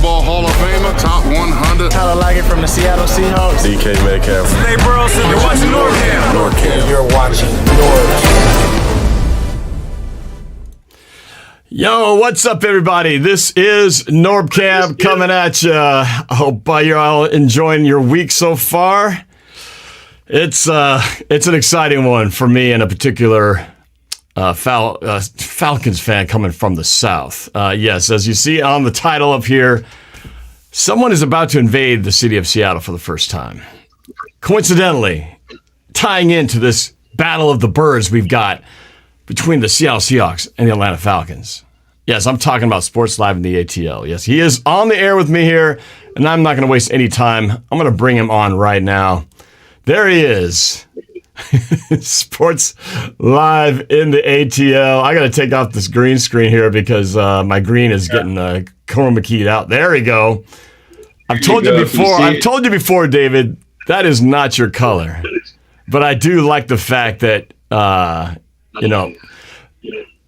Bowl Hall of Famer, top 100. Kinda like it from the Seattle Seahawks. DK Metcalf. Hey, Burleson, you're watching NorbFam. NorbFam. You're watching NorbFam. Yo, what's up, everybody? This is NorbFam coming at you. I hope you're all enjoying your week so far. It's an exciting one for me and a particular Falcons fan coming from the South. Yes, as you see on the title up here, someone is about to invade the city of Seattle for the first time. Coincidentally, tying into this battle of the birds we've got between the Seattle Seahawks and the Atlanta Falcons. Yes, I'm talking about Sports Live in the ATL. Yes, he is on the air with me here, and I'm not going to waste any time. I'm going to bring him on right now. There he is. Sports Live in the ATL. I got to take off this green screen here because my green is getting chroma keyed out. There we go. I've told you before, David, that is not your color. But I do like the fact that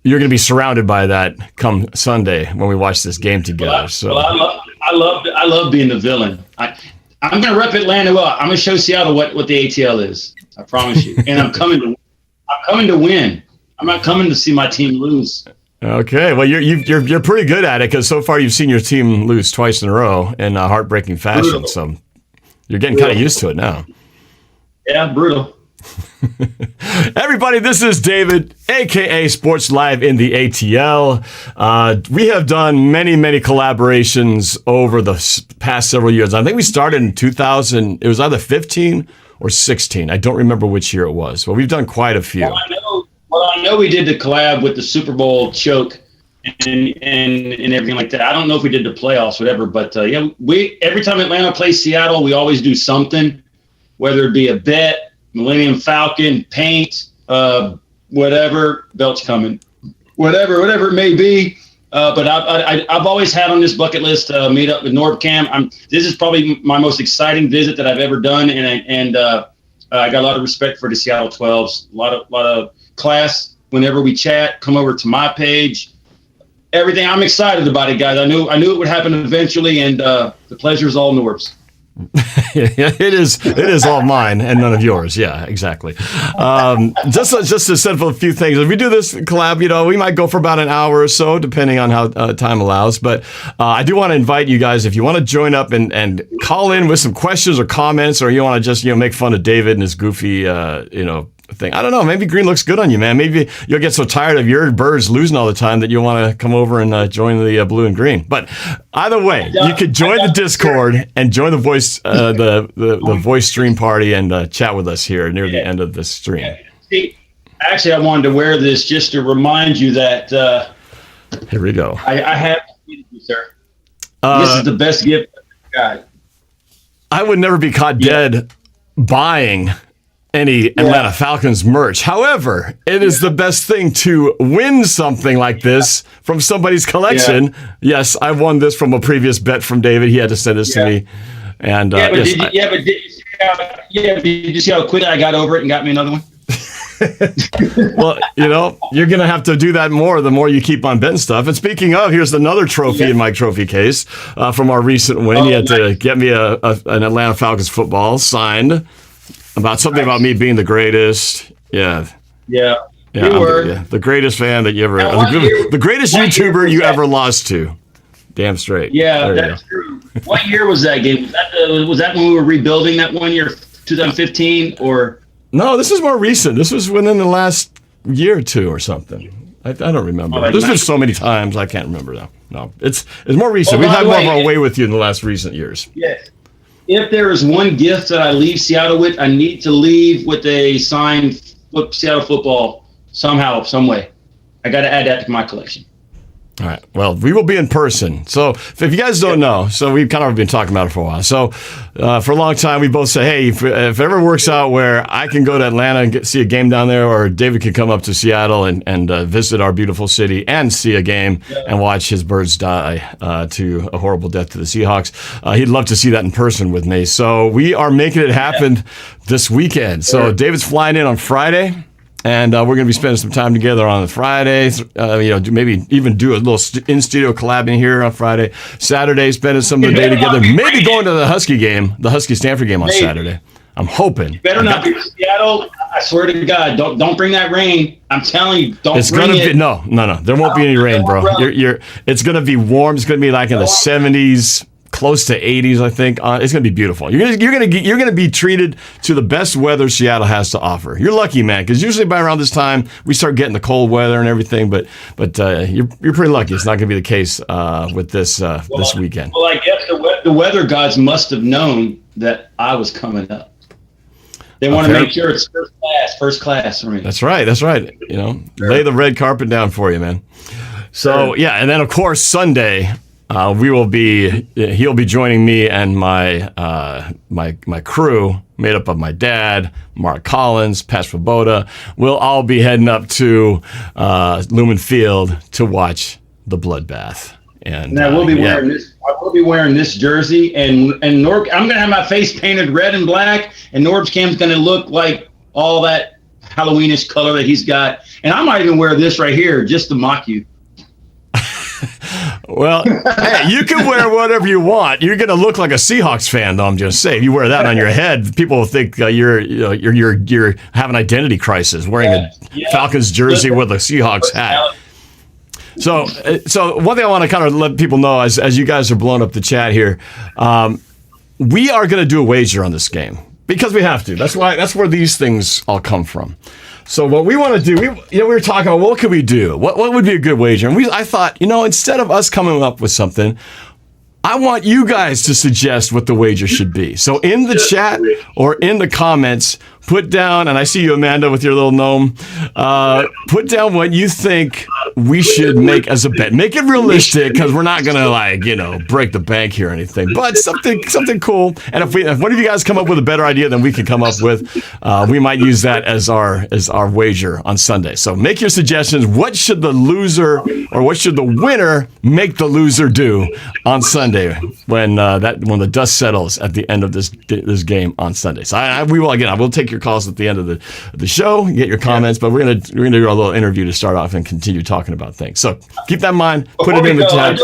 you're going to be surrounded by that come Sunday when we watch this game together. I love being the villain. I'm going to rep Atlanta well. I'm going to show Seattle what the ATL is. I promise you. And I'm coming to win. I'm not coming to see my team lose. Okay, well you're pretty good at it because so far you've seen your team lose twice in a row in a heartbreaking fashion. Brutal. So you're getting kind of used to it now. Yeah, brutal. Everybody, this is David, aka Sports Live in the ATL. We have done many collaborations over the past several years. I think we started in 2000. It was either 15 or 16. I don't remember which year it was, but we've done quite a few. I know we did the collab with the Super Bowl choke and everything like that. I don't know if we did the playoffs, whatever, but we every time Atlanta plays Seattle, we always do something, whether it be a bet, Millennium Falcon, paint, whatever, belch coming, whatever it may be. But I've always had on this bucket list meet up with NorbFam. This is probably my most exciting visit that I've ever done, and I got a lot of respect for the Seattle 12s. A lot of class. Whenever we chat, come over to my page. Everything. I'm excited about it, guys. I knew it would happen eventually, and the pleasure is all Norb's. Yeah, it is all mine and none of yours. Yeah, exactly. Just to set up a few things. If we do this collab, we might go for about an hour or so, depending on how time allows. But I do want to invite you guys, if you want to join up and call in with some questions or comments, or you want to just make fun of David and his goofy thing. I don't know. Maybe green looks good on you, man. Maybe you'll get so tired of your birds losing all the time that you'll want to come over and join the blue and green. But either way, you could join the Discord and join the voice the voice stream party and chat with us here near the end of the stream. Actually, I wanted to wear this just to remind you that. Here we go. I have you, sir. This is the best gift I've got. I would never be caught dead buying any Atlanta Falcons merch. However, it is the best thing to win something like this from somebody's collection. Yeah. Yes, I won this from a previous bet from David. He had to send this to me. And did you see how quick I got over it and got me another one? Well, you're going to have to do that more the more you keep on betting stuff. And speaking of, here's another trophy in my trophy case from our recent win. You had to get me an Atlanta Falcons football signed. About something about me being the greatest. Yeah. You were. The greatest fan that you ever, the greatest YouTuber you ever lost to. Damn straight. Yeah, that's true. What year was that game? Was that when we were rebuilding that one year, 2015 or? No, this is more recent. This was within the last year or two or something. I don't remember. There's been so many times I can't remember though. No, it's more recent. We've had more of our way with you in the last recent years. Yes. If there is one gift that I leave Seattle with, I need to leave with a signed Seattle football somehow, some way. I got to add that to my collection. All right. Well, we will be in person. So if you guys don't know, so we've kind of been talking about it for a while. So for a long time, we both say, hey, if it ever works out where I can go to Atlanta and see a game down there, or David can come up to Seattle and visit our beautiful city and see a game and watch his birds die to a horrible death to the Seahawks, he'd love to see that in person with me. So we are making it happen this weekend. So David's flying in on Friday. And we're going to be spending some time together on Friday. Maybe even do a little in-studio collabing here on Friday. Saturday, spending some of the day together. Maybe going to the Husky-Stanford game on Saturday. I'm hoping. Better not be Seattle. I swear to God, don't bring that rain. I'm telling you, don't. It's gonna be no. There won't be any rain, bro. It's gonna be warm. It's gonna be like in the 70s. Close to 80s, I think. It's gonna be beautiful. You're gonna be treated to the best weather Seattle has to offer. You're lucky, man, because usually by around this time we start getting the cold weather and everything. But you're pretty lucky. It's not gonna be the case with this weekend. Well, I guess the weather gods must have known that I was coming up. They want to make sure it's first class for me. That's right. Lay the red carpet down for you, man. So yeah, and then of course Sunday. He'll be joining me and my crew, made up of my dad, Mark Collins, Pat Svoboda. We'll all be heading up to Lumen Field to watch the bloodbath. And now we'll be wearing this. I will be wearing this jersey, and Norb. I'm gonna have my face painted red and black, and Norb's cam's gonna look like all that Halloweenish color that he's got. And I might even wear this right here just to mock you. Well, hey, you can wear whatever you want. You're going to look like a Seahawks fan, though. I'm just saying. If you wear that on your head, people will think you're have an identity crisis wearing a Falcons jersey with a Seahawks hat. So one thing I want to kind of let people know as you guys are blowing up the chat here, we are going to do a wager on this game because we have to. That's where these things all come from. So what we want to do, we were talking about what could we do? What would be a good wager? And I thought, instead of us coming up with something, I want you guys to suggest what the wager should be. So in the chat or in the comments, put down, and I see you, Amanda, with your little gnome. Put down what you think we should make as a bet. Make it realistic, because we're not gonna break the bank here or anything. But something cool. And if one of you guys come up with a better idea than we can come up with, we might use that as our wager on Sunday. So make your suggestions. What should the loser or what should the winner make the loser do on Sunday when the dust settles at the end of this game on Sunday? So I will take your calls at the end of the show, get your comments, but we're gonna do a little interview to start off and continue talking about things. So keep that in mind. Put it in the chat.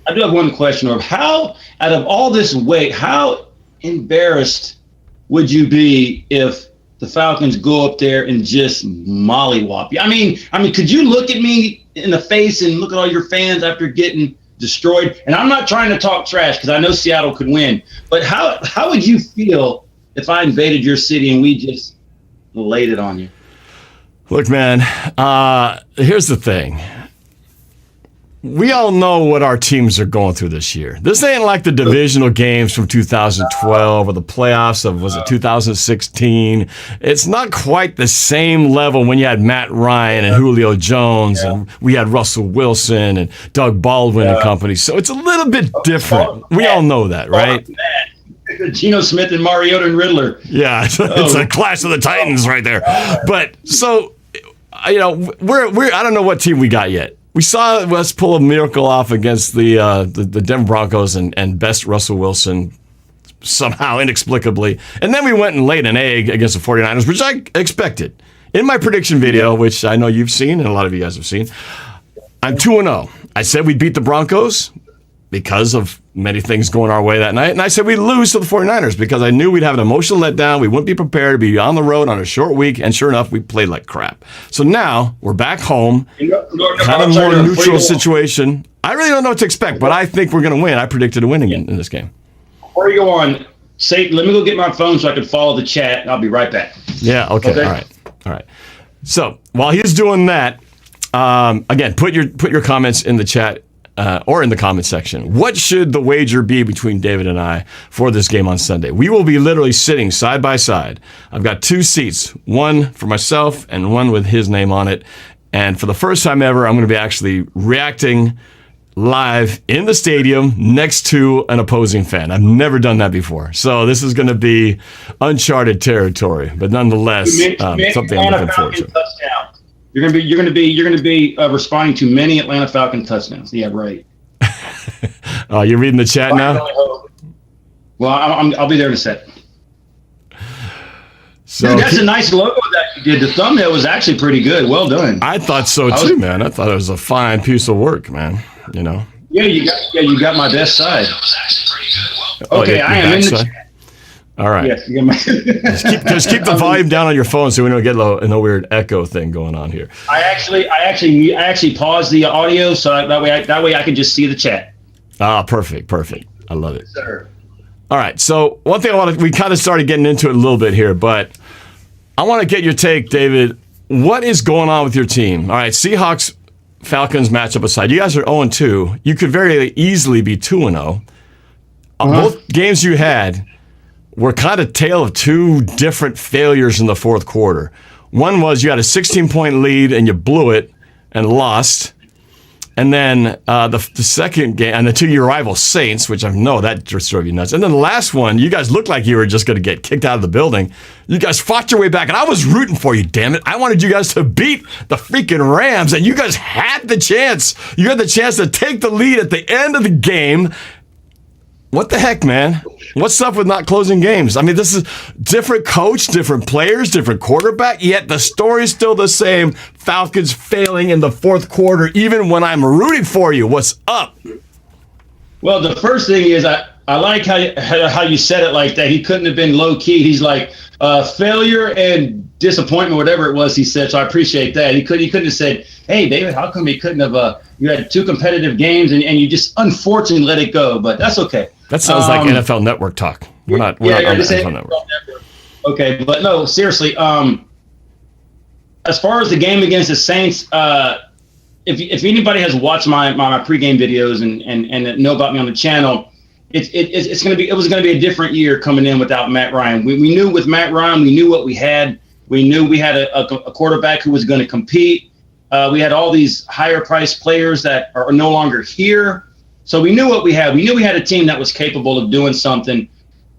I do have one question. How, out of all this weight, how embarrassed would you be if the Falcons go up there and just mollywop you? I mean, could you look at me in the face and look at all your fans after getting destroyed? And I'm not trying to talk trash because I know Seattle could win, but how would you feel if I invaded your city and we just laid it on you? Look, man, here's the thing. We all know what our teams are going through this year. This ain't like the divisional games from 2012 or the playoffs of, 2016. It's not quite the same level when you had Matt Ryan and Julio Jones and we had Russell Wilson and Doug Baldwin and company. So it's a little bit different. We all know that, right? Geno Smith and Mariota and Riddler. Yeah, it's a clash of the Titans right there. But so, we're I don't know what team we got yet. We saw us pull a miracle off against the Denver Broncos and best Russell Wilson somehow, inexplicably. And then we went and laid an egg against the 49ers, which I expected. In my prediction video, which I know you've seen and a lot of you guys have seen, I'm 2-0. I said we'd beat the Broncos because of many things going our way that night. And I said we'd lose to the 49ers because I knew we'd have an emotional letdown. We wouldn't be prepared to be on the road on a short week. And sure enough, we played like crap. So now we're back home, kind of more neutral situation. I really don't know what to expect, but I think we're going to win. I predicted a win in this game. Before you go on, let me go get my phone so I can follow the chat. I'll be right back. Yeah, okay. All right. So while he's doing that, again, put your comments in the chat. Or in the comment section. What should the wager be between David and I for this game on Sunday? We will be literally sitting side by side. I've got two seats, one for myself and one with his name on it. And for the first time ever, I'm going to be actually reacting live in the stadium next to an opposing fan. I've never done that before. So this is going to be uncharted territory, but nonetheless, something I'm looking forward to. Touchdown. You're gonna be responding to many Atlanta Falcons touchdowns. Yeah, right. Oh, you're reading the chat now? Well, I'll be there in a sec. So dude, that's a nice logo of that you did. The thumbnail was actually pretty good. Well done. I thought so too, man. I thought it was a fine piece of work, man. You know. Yeah, you got my best side. Okay, I am in the chat. All right. Yes, you got my just keep the volume down on your phone so we don't get no weird echo thing going on here. I actually paused the audio so that way I can just see the chat. Ah, perfect. I love it. Sir. All right. So one thing we kind of started getting into it a little bit here, but I want to get your take, David. What is going on with your team? All right, Seahawks Falcons matchup aside, you guys are 0-2. You could very easily be 2-0. Both games you had were kind of tale of two different failures in the fourth quarter. One was you had a 16-point lead and you blew it and lost. And then the second game, and to your rival Saints, which I know that just drove you nuts. And then the last one, you guys looked like you were just going to get kicked out of the building. You guys fought your way back, and I was rooting for you, damn it. I wanted you guys to beat the freaking Rams, and you guys had the chance. You had the chance to take the lead at the end of the game. What the heck, man? What's up with not closing games? I mean, this is different coach, different players, different quarterback, yet the story's still the same. Falcons failing in the fourth quarter, even when I'm rooting for you. What's up? Well, the first thing is I like how you said it like that. He couldn't have been low-key. He's like, failure and disappointment, whatever it was he said, so I appreciate that. He couldn't have said, hey, David, how come he couldn't have you had two competitive games and you just unfortunately let it go, but that's okay. That sounds like NFL Network talk. We're not on the NFL Network. Okay, but no, seriously. As far as the game against the Saints, if anybody has watched my pregame videos and know about me on the channel, it was gonna be a different year coming in without Matt Ryan. We knew with Matt Ryan, we knew what we had. We knew we had a quarterback who was going to compete. We had all these higher priced players that are no longer here. So we knew what we had. We knew we had a team that was capable of doing something.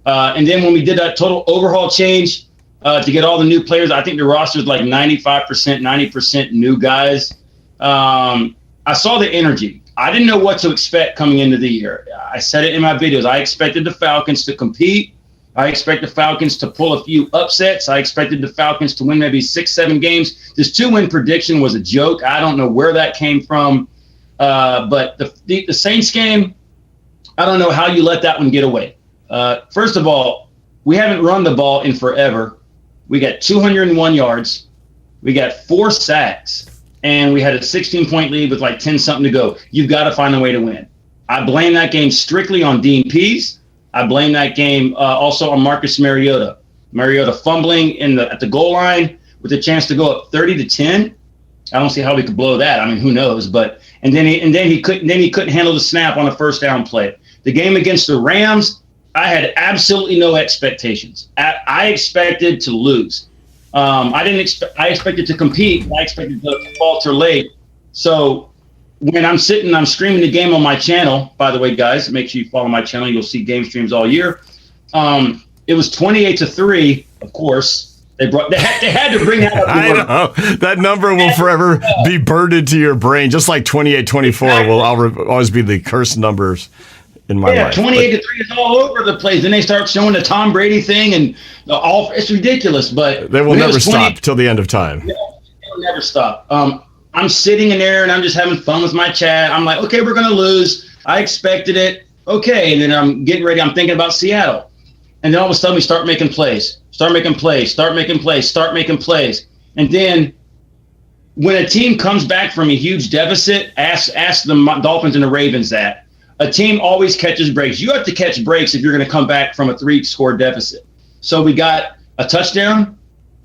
And then when we did that total overhaul change to get all the new players, I think the roster is like 95%, 90% new guys. I saw the energy. I didn't know what to expect coming into the year. I said it in my videos. I expected the Falcons to compete. I expect the Falcons to pull a few upsets. I expected the Falcons to win maybe 6-7 games. This 2-win prediction was a joke. I don't know where that came from. But the Saints game, I don't know how you let that one get away. First of all, we haven't run the ball in forever. We got 201 yards. We got 4 sacks. And we had a 16-point lead with like 10-something to go. You've got to find a way to win. I blame that game strictly on Dean Pease. I blame that game also on Marcus Mariota. Mariota fumbling at the goal line with a chance to go up 30-10. I don't see how we could blow that. I mean, who knows? But and then he couldn't handle the snap on a first down play. The game against the Rams, I had absolutely no expectations. I expected to lose. I expected to compete. I expected to falter late. So when I'm streaming the game on my channel, by the way, guys, make sure you follow my channel. You'll see game streams all year. It was 28-3, of course. They had to bring that up. I know. That number will forever be burned into your brain, just like 28-24 will always be the cursed numbers in my life. 28-3 is all over the place. Then they start showing the Tom Brady thing, and it's ridiculous. But they will never stop till the end of time. Yeah, they will never stop. I'm sitting in there and I'm just having fun with my chat. I'm like, okay, we're going to lose. I expected it. Okay. And then I'm getting ready. I'm thinking about Seattle. And then all of a sudden we start making plays. And then when a team comes back from a huge deficit, ask the Dolphins and the Ravens that. A team always catches breaks. You have to catch breaks if you're going to come back from a 3-score deficit. So we got a touchdown.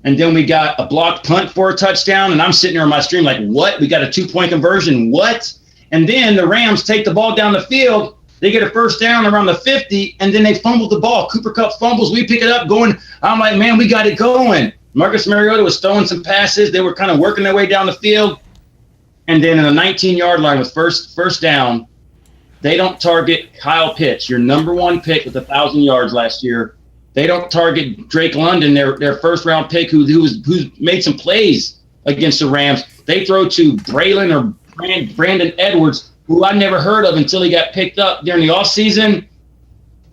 And then we got a blocked punt for a touchdown. And I'm sitting there on my stream like, what? We got a 2-point conversion. What? And then the Rams take the ball down the field. They get a first down around the 50. And then they fumbled the ball. Cooper Kupp fumbles. We pick it up going. I'm like, man, we got it going. Marcus Mariota was throwing some passes. They were kind of working their way down the field. And then in a 19-yard line with first down, they don't target Kyle Pitts, your number 1 pick with 1,000 yards last year. They don't target Drake London, their first-round pick, who's made some plays against the Rams. They throw to Braylon or Brandon Edwards, who I never heard of until he got picked up during the offseason.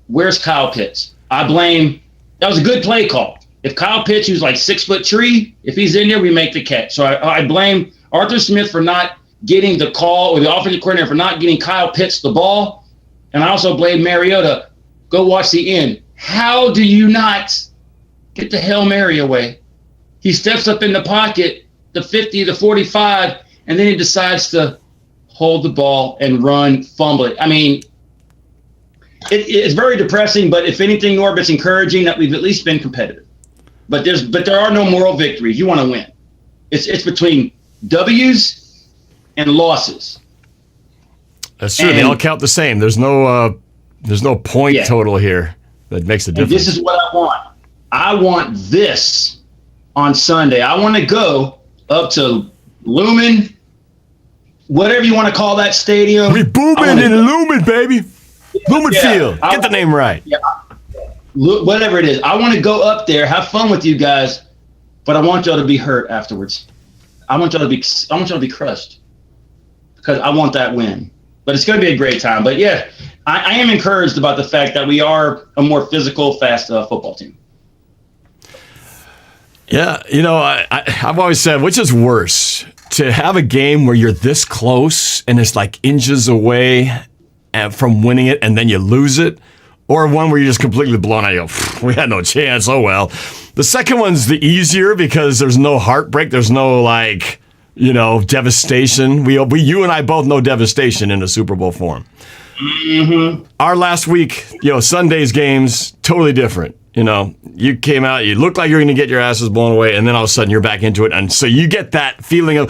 Where's Kyle Pitts? That was a good play call. If Kyle Pitts, who's like 6 foot tree, if he's in there, we make the catch. So I blame Arthur Smith for not getting the call, or the offensive coordinator for not getting Kyle Pitts the ball. And I also blame Mariota. Go watch the end. How do you not get the Hail Mary away? He steps up in the pocket, the 50, the 45, and then he decides to hold the ball and run, fumble it. I mean, it's very depressing, but if anything, Norb, it's encouraging that we've at least been competitive. But there are no moral victories. You want to win. It's between W's and losses. That's true. They all count the same. There's no point total here that makes a difference. And this is what I want. I want this on Sunday. I want to go up to Lumen, whatever you want to call that stadium. We booming in Lumen, baby. Lumen Field. Get the name right. Yeah. Whatever it is. I want to go up there, have fun with you guys, but I want y'all to be hurt afterwards. I want y'all to be crushed because I want that win. But it's going to be a great time. But yeah, I am encouraged about the fact that we are a more physical, fast football team. Yeah, I've always said, which is worse, to have a game where you're this close and it's like inches away from winning it and then you lose it, or one where you're just completely blown out. You go, we had no chance. Oh, well. The second one's the easier because there's no heartbreak. There's no, devastation. You and I both know devastation in a Super Bowl form. Mm-hmm. Our last week, Sunday's games, totally different. You came out, you looked like you were going to get your asses blown away, and then all of a sudden you're back into it. And so you get that feeling of,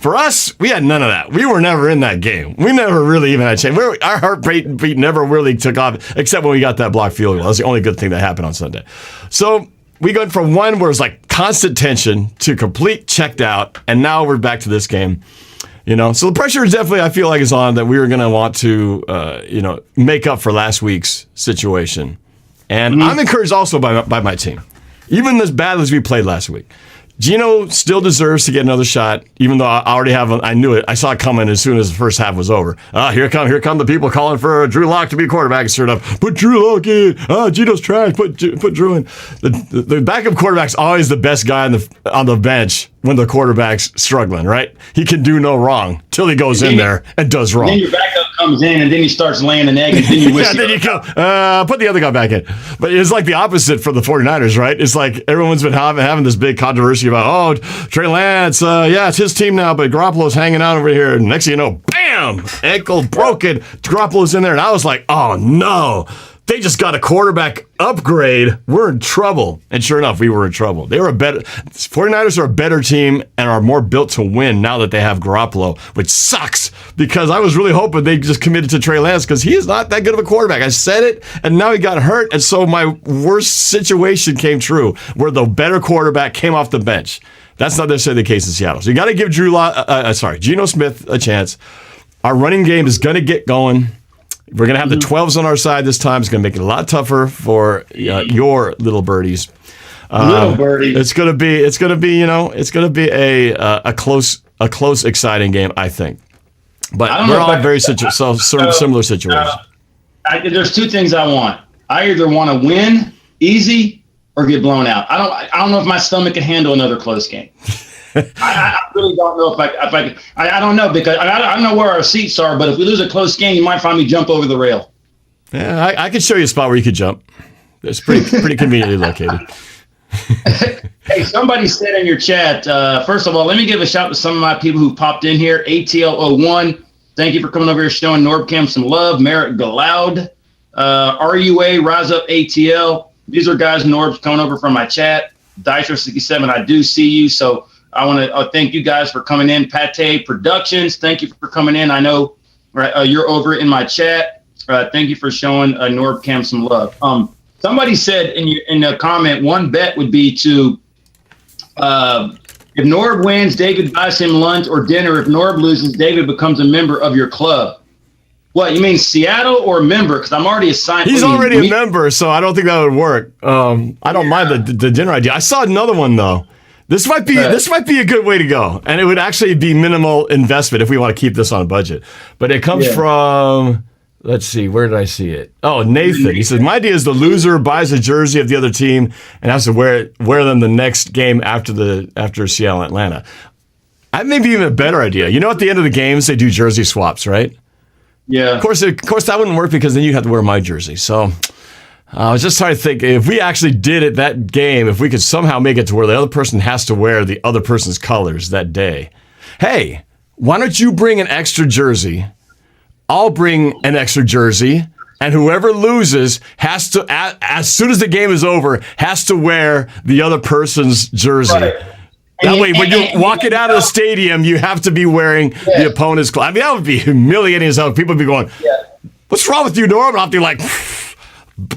For us, we had none of that. We were never in that game. We never really even had a chance. Our heartbeat never really took off, except when we got that blocked field goal. That's the only good thing that happened on Sunday. So we went from one where it's like constant tension to complete checked out, and now we're back to this game. So the pressure is definitely, I feel like, is on that we are going to want to, make up for last week's situation. And I'm encouraged also by my team. Even as bad as we played last week, Geno still deserves to get another shot, even though I knew it. I saw it coming as soon as the first half was over. Here come the people calling for Drew Lock to be quarterback. Sure enough, put Drew Lock in. Geno's trash. Put Drew in. The backup quarterback's always the best guy on the bench when the quarterback's struggling, right? He can do no wrong till he goes in there and does wrong. Then your backup comes in, and then he starts laying an egg, and then you wish. Then you go, put the other guy back in. But it's like the opposite for the 49ers, right? It's like everyone's been having this big controversy about, Trey Lance, it's his team now, but Garoppolo's hanging out over here. And next thing you know, bam, ankle broken. Garoppolo's in there, and I was like, oh no. They just got a quarterback upgrade. We're in trouble. And sure enough, we were in trouble. 49ers are a better team and are more built to win now that they have Garoppolo, which sucks because I was really hoping they just committed to Trey Lance because he is not that good of a quarterback. I said it, and now he got hurt, and so my worst situation came true where the better quarterback came off the bench. That's not necessarily the case in Seattle. So you got to give Geno Smith a chance. Our running game is going to get going. We're going to have the 12s on our side this time. It's going to make it a lot tougher for your little birdies. Little birdies. It's going to be a close, exciting game, I think. But we're all in very similar situations. There's two things I want. I either want to win easy or get blown out. I don't know if my stomach can handle another close game. I really don't know if I don't know because I don't know where our seats are, but if we lose a close game, you might find me jump over the rail. Yeah, I could show you a spot where you could jump. It's pretty conveniently located. Hey, somebody said in your chat, first of all, let me give a shout to some of my people who popped in here. ATL01, thank you for coming over here showing NorbCam some love. Merritt Galoud, RUA, Rise Up ATL. These are guys Norb's coming over from my chat. Dicer67, I do see you, so I want to thank you guys for coming in. Pate Productions, thank you for coming in. I know you're over in my chat. Thank you for showing NorbCam some love. Somebody said in the comment, one bet would be to, if Norb wins, David buys him lunch or dinner. If Norb loses, David becomes a member of your club. What, you mean Seattle or member? Because I'm already assigned. He's already a member, so I don't think that would work. I don't mind the dinner idea. I saw another one, though. This might be a good way to go, and it would actually be minimal investment if we want to keep this on a budget. But it comes from Let's see. Where did I see it? Oh, Nathan. He says, my idea is the loser buys a jersey of the other team and has to wear them the next game after Seattle and Atlanta. I may be even a better idea. You know, at the end of the games, they do jersey swaps, right? Yeah. Of course, that wouldn't work because then you'd have to wear my jersey. So I was just trying to think, if we actually did it that game, if we could somehow make it to where the other person has to wear the other person's colors that day. Hey, why don't you bring an extra jersey? I'll bring an extra jersey, and whoever loses has to, as soon as the game is over, has to wear the other person's jersey. Right. That way, when you're walking out of the stadium, you have to be wearing the opponent's clothes. I mean, that would be humiliating as hell. People would be going, what's wrong with you, Norm? And I'll be like,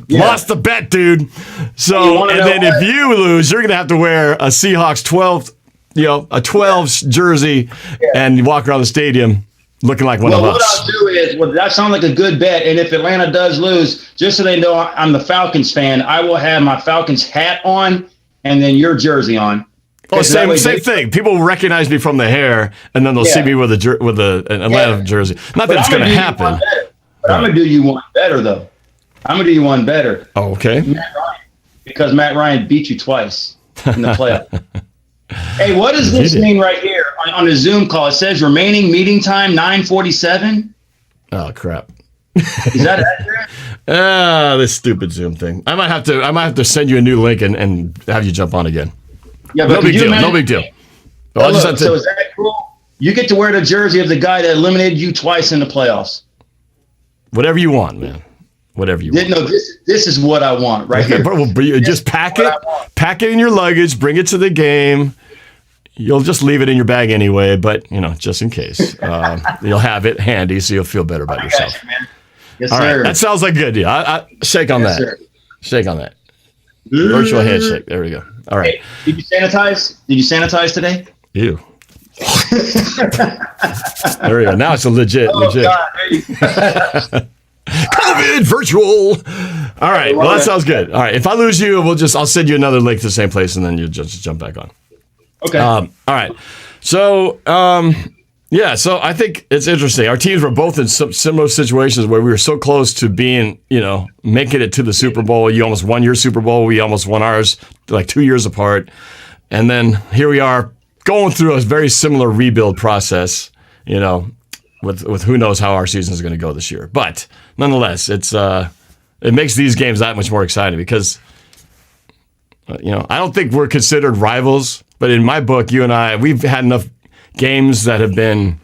lost the bet, dude. So, and then if you lose, you're going to have to wear a Seahawks 12 jersey and walk around the stadium looking like one of us. What I'll do is, that sounds like a good bet. And if Atlanta does lose, just so they know I'm the Falcons fan, I will have my Falcons hat on and then your jersey on. Oh, same thing. People will recognize me from the hair, and then they'll see me with an Atlanta jersey. Not that it's going to happen. But I'm going to do you one better, though. I'm going to do you one better. Oh, okay. Matt Ryan, because Matt Ryan beat you twice in the playoff. Hey, what does this mean right here on the Zoom call? It says remaining meeting time 9:47. Oh crap! Is that accurate? This stupid Zoom thing. I might have to send you a new link and have you jump on again. Yeah, but no big deal. So is that cool? You get to wear the jersey of the guy that eliminated you twice in the playoffs. Whatever you want, man. Whatever you want. No, this is what I want right here. Well, just pack it in your luggage, bring it to the game. You'll just leave it in your bag anyway, but just in case, you'll have it handy, so you'll feel better about yourself. You, man. Yes, all sir. right, that sounds like a good deal. I shake on that. Sir. Shake on that. Virtual handshake. There we go. All right. Hey, did you sanitize? Did you sanitize today? Ew. There we go. Now it's a legit. God, there you go. COVID virtual. All right. Well, that sounds good. All right. If I lose you, I'll send you another link to the same place, and then you just jump back on. Okay. All right. So, so I think it's interesting. Our teams were both in some similar situations where we were so close to being, making it to the Super Bowl. You almost won your Super Bowl. We almost won ours, like 2 years apart. And then here we are going through a very similar rebuild process, with who knows how our season is going to go this year. But nonetheless, it makes these games that much more exciting because, I don't think we're considered rivals. But in my book, you and I, we've had enough games that have been,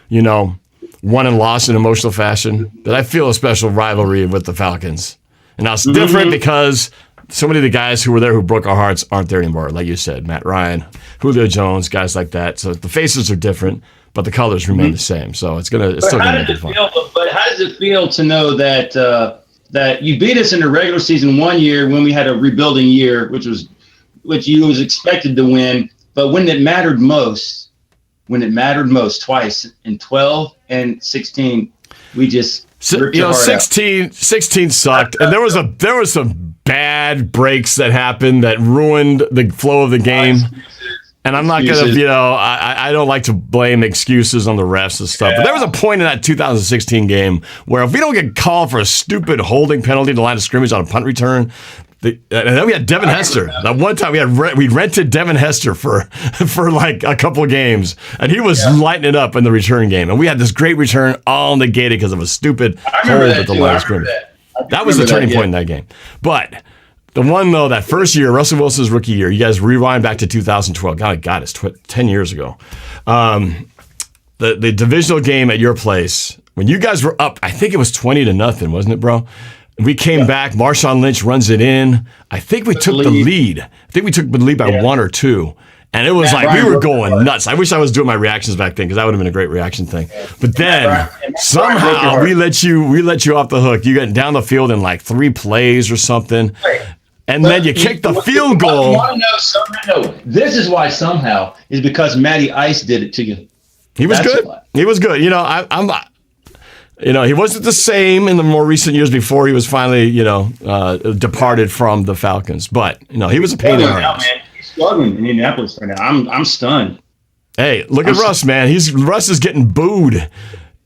won and lost in emotional fashion that I feel a special rivalry with the Falcons. And now it's different because so many of the guys who were there who broke our hearts aren't there anymore. Like you said, Matt Ryan, Julio Jones, guys like that. So the faces are different, but the colors remain the same. So it's still going to make it fun. But how does it feel to know that that you beat us in the regular season one year when we had a rebuilding year, which you was expected to win, but when it mattered most twice in 12 and 16, we just 16 sucked, and there was some bad breaks that happened that ruined the flow of the game. And I'm not going to, I don't like to blame excuses on the refs and stuff. But there was a point in that 2016 game where if we don't get called for a stupid holding penalty in the line of scrimmage on a punt return, and then we had Devin Hester. That one time we rented Devin Hester for like a couple of games, and he was lighting it up in the return game. And we had this great return all negated because of a stupid hold at the line of scrimmage. That was the turning point in that game. But the one, though, that first year, Russell Wilson's rookie year, you guys rewind back to 2012. God, it's 10 years ago. The divisional game at your place, when you guys were up, I think it was 20-0, wasn't it, bro? We came back. Marshawn Lynch runs it in. I think we took the lead. I think we took the lead by 1 or 2. And it was we were going nuts. I wish I was doing my reactions back then because that would have been a great reaction thing. But then somehow we let you off the hook. You got down the field in like 3 plays or something. And then you kicked the field goal. You want to know somehow? This is why somehow is because Matty Ice did it to you. He was good. He was good. He wasn't the same in the more recent years before he was finally, departed from the Falcons. But, he was a pain in the ass. He's struggling in Indianapolis right now. I'm stunned. Hey, look at Russ, man. Russ is getting booed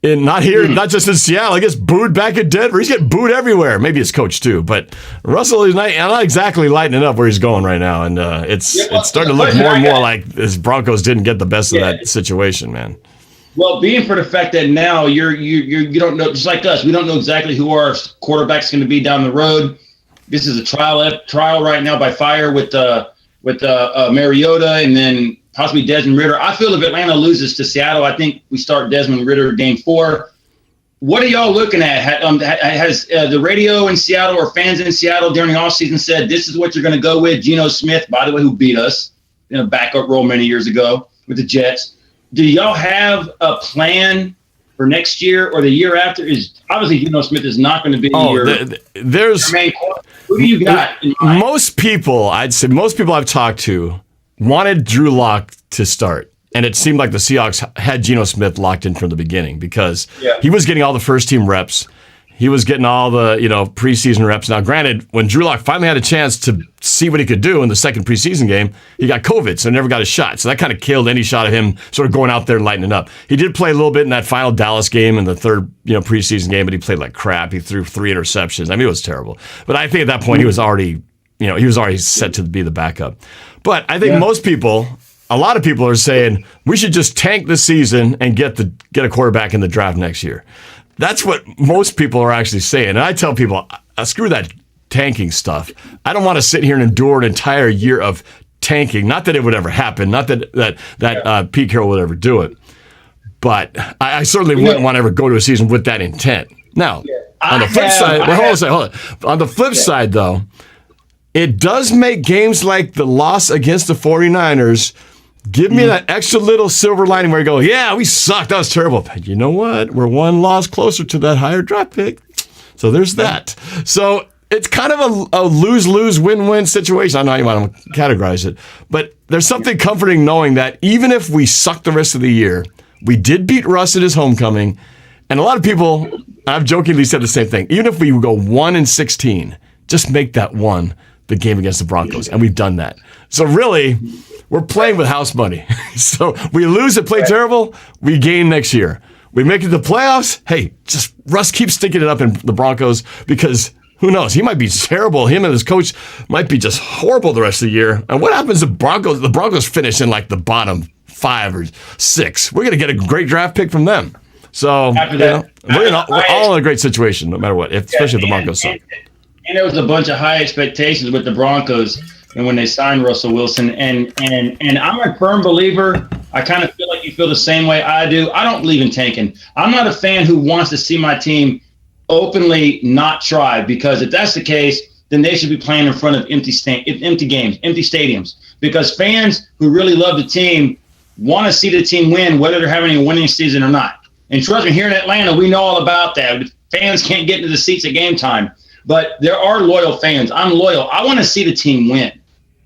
not here, not just in Seattle. He gets booed back in Denver. He's getting booed everywhere. Maybe his coach too, but Russell is not exactly lighting it up where he's going right now, and it's starting to look more and more like his Broncos didn't get the best of that situation, man. Well, being for the fact that now you don't know, just like us, we don't know exactly who our quarterback's going to be down the road. This is a trial right now by fire with Mariota and then possibly Desmond Ridder. I feel if Atlanta loses to Seattle, I think we start Desmond Ridder game 4. What are y'all looking at? Has the radio in Seattle or fans in Seattle during the offseason said this is what you're going to go with? Geno Smith, by the way, who beat us in a backup role many years ago with the Jets. Do y'all have a plan for next year or the year after? Is obviously Geno Smith is not going to be your main quarterback. Who do you got in mind? Most people I've talked to wanted Drew Lock to start. And it seemed like the Seahawks had Geno Smith locked in from the beginning because he was getting all the first team reps. He was getting all the, preseason reps. Now, granted, when Drew Lock finally had a chance to see what he could do in the second preseason game, he got COVID, so never got a shot. So that kind of killed any shot of him sort of going out there and lighting it up. He did play a little bit in that final Dallas game in the third, preseason game, but he played like crap. He threw 3 interceptions. I mean, it was terrible. But I think at that point he was already, set to be the backup. But I think a lot of people are saying we should just tank the season and get a quarterback in the draft next year. That's what most people are actually saying. And I tell people, screw that tanking stuff. I don't want to sit here and endure an entire year of tanking. Not that it would ever happen. Not that Pete Carroll would ever do it. But I certainly wouldn't want to ever go to a season with that intent. Now, on the flip side, hold on. On the flip side, though, it does make games like the loss against the 49ers give me that extra little silver lining where you go, yeah, we sucked. That was terrible. But you know what? We're one loss closer to that higher draft pick. So there's that. So it's kind of a lose-lose, win-win situation. I don't know how you want to categorize it. But there's something comforting knowing that even if we suck the rest of the year, we did beat Russ at his homecoming. And a lot of people, I've jokingly said the same thing. Even if we go 1-16, just make that one the game against the Broncos. And we've done that. So really, we're playing with house money. So we lose and play terrible, we gain next year. We make it to the playoffs, hey, just Russ keeps sticking it up in the Broncos because who knows? He might be terrible. Him and his coach might be just horrible the rest of the year. And what happens if the Broncos finish in like the bottom 5 or 6? We're going to get a great draft pick from them. So we're all in a great situation no matter what, especially if the Broncos suck. And there was a bunch of high expectations with the Broncos and when they signed Russell Wilson. And I'm a firm believer. I kind of feel like you feel the same way I do. I don't believe in tanking. I'm not a fan who wants to see my team openly not try, because if that's the case, then they should be playing in front of empty games, empty stadiums. Because fans who really love the team want to see the team win, whether they're having a winning season or not. And trust me, here in Atlanta, we know all about that. Fans can't get into the seats at game time. But there are loyal fans. I'm loyal. I want to see the team win.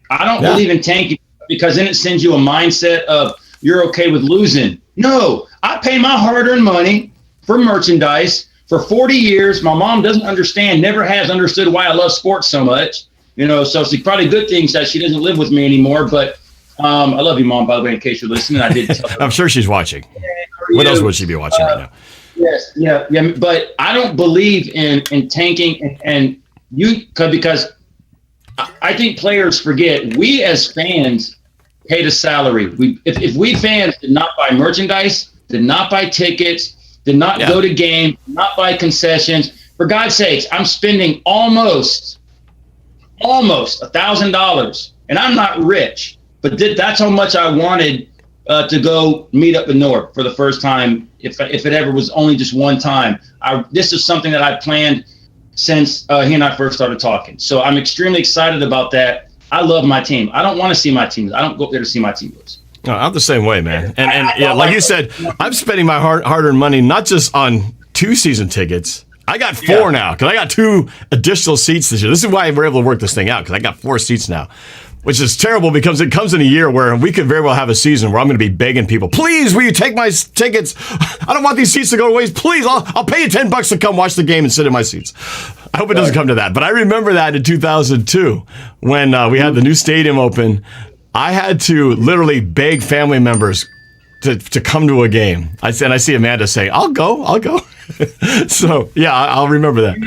I don't believe in tanking because then it sends you a mindset of you're okay with losing. No, I pay my hard-earned money for merchandise for 40 years. My mom doesn't understand, never has understood why I love sports so much. So it's probably a good thing that she doesn't live with me anymore. But I love you, Mom, by the way, in case you're listening. I did tell her. I'm sure she's watching. What else would she be watching right now? Yes, yeah. But I don't believe in tanking because I think players forget we as fans paid a salary. If we fans did not buy merchandise, did not buy tickets, did not go to games, not buy concessions, for God's sakes, I'm spending almost $1,000, and I'm not rich, but that's how much I wanted to go meet up with Norb for the first time, if it ever was only just one time. This is something that I planned since he and I first started talking. So I'm extremely excited about that. I love my team. I don't want to see my team. I don't go up there to see my team lose. No, I'm the same way, man. And like you said, I'm spending my hard-earned money not just on 2 season tickets. I got 4 now because I got 2 additional seats this year. This is why we're able to work this thing out, because I got 4 seats now. Which is terrible because it comes in a year where we could very well have a season where I'm going to be begging people, please, will you take my tickets? I don't want these seats to go to waste. Please, I'll pay you $10 to come watch the game and sit in my seats. I hope it doesn't come to that. But I remember that in 2002 when we had the new stadium open. I had to literally beg family members, to come to a game. I see Amanda saying, "I'll go." So yeah, I'll remember that.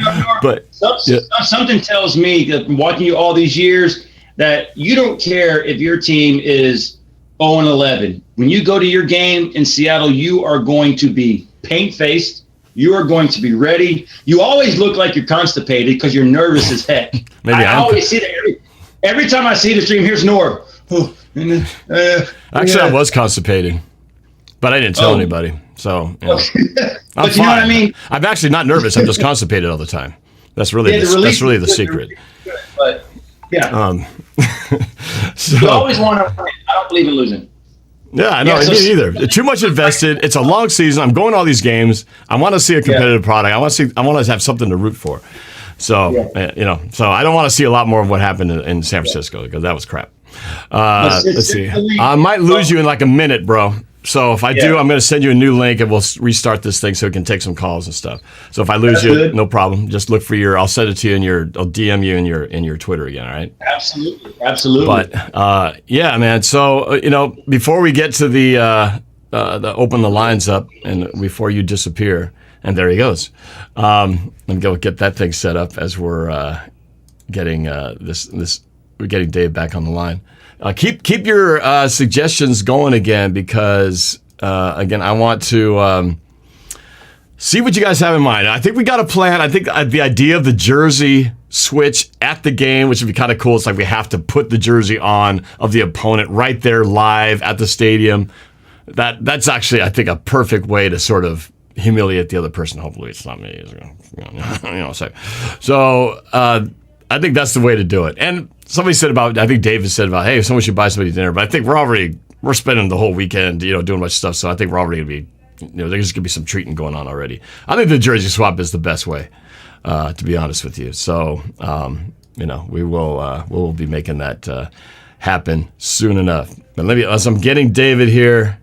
But something tells me that watching you all these years that you don't care if your team is 0-11. When you go to your game in Seattle, you are going to be paint-faced. You are going to be ready. You always look like you're constipated because you're nervous as heck. I always see that every time I see the stream. Here's Norb. Actually, I was constipated, but I didn't tell anybody. So I'm but fine. You know what I mean? I'm actually not nervous. I'm just constipated all the time. That's really the secret. But yeah. So, you always want to win. I don't believe in losing. Yeah, I know. Me either. Too much invested. It's a long season. I'm going to all these games. I want to see a competitive product. I want to have something to root for. So so I don't want to see a lot more of what happened in San Francisco because that was crap. Let's see. I might lose you in like a minute, bro. So if I do, I'm going to send you a new link and we'll restart this thing so we can take some calls and stuff. So if I lose you, no problem. Just look for I'll send it to you I'll DM you in your Twitter again. All right. Absolutely. But yeah, man. So before we get to the open the lines up and before you disappear, and there he goes. Let me go get that thing set up as we're getting we're getting Dave back on the line. Keep your suggestions going again because again I want to see what you guys have in mind. I think we got a plan. I think the idea of the jersey switch at the game, which would be kind of cool. It's like we have to put the jersey on of the opponent right there live at the stadium. That's actually I think a perfect way to sort of humiliate the other person. Hopefully it's not me. So I think that's the way to do it. And somebody said I think David said about, hey, someone should buy somebody dinner. But I think we're spending the whole weekend, doing a bunch of stuff. So I think we're already going to be, there's going to be some treating going on already. I think the jersey swap is the best way, to be honest with you. So, we will be making that happen soon enough. But as I'm getting David here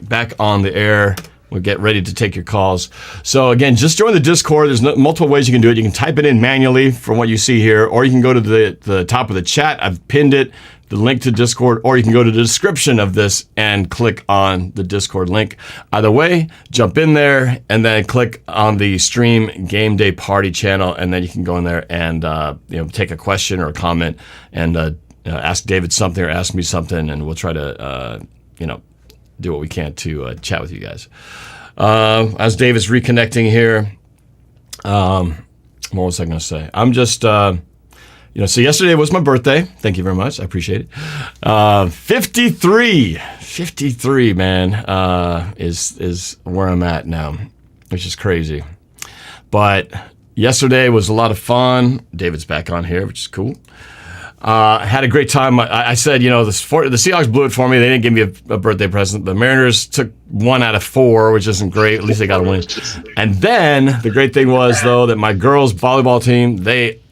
back on the air, we'll get ready to take your calls. So again, just join the Discord. There's multiple ways you can do it. You can type it in manually from what you see here, or you can go to the top of the chat. I've pinned it, the link to Discord, or you can go to the description of this and click on the Discord link. Either way, jump in there and then click on the stream game day party channel, and then you can go in there and take a question or a comment and ask David something or ask me something, and we'll try to do what we can to chat with you guys. As Dave is reconnecting here, what was I going to say? I'm just, so yesterday was my birthday. Thank you very much. I appreciate it. 53, man, is where I'm at now, which is crazy. But yesterday was a lot of fun. David's back on here, which is cool. Had a great time. I said, the Seahawks blew it for me. They didn't give me a birthday present. The Mariners took 1 out of 4, which isn't great. At least they got a win. And then the great thing was, though, that my girls' volleyball team,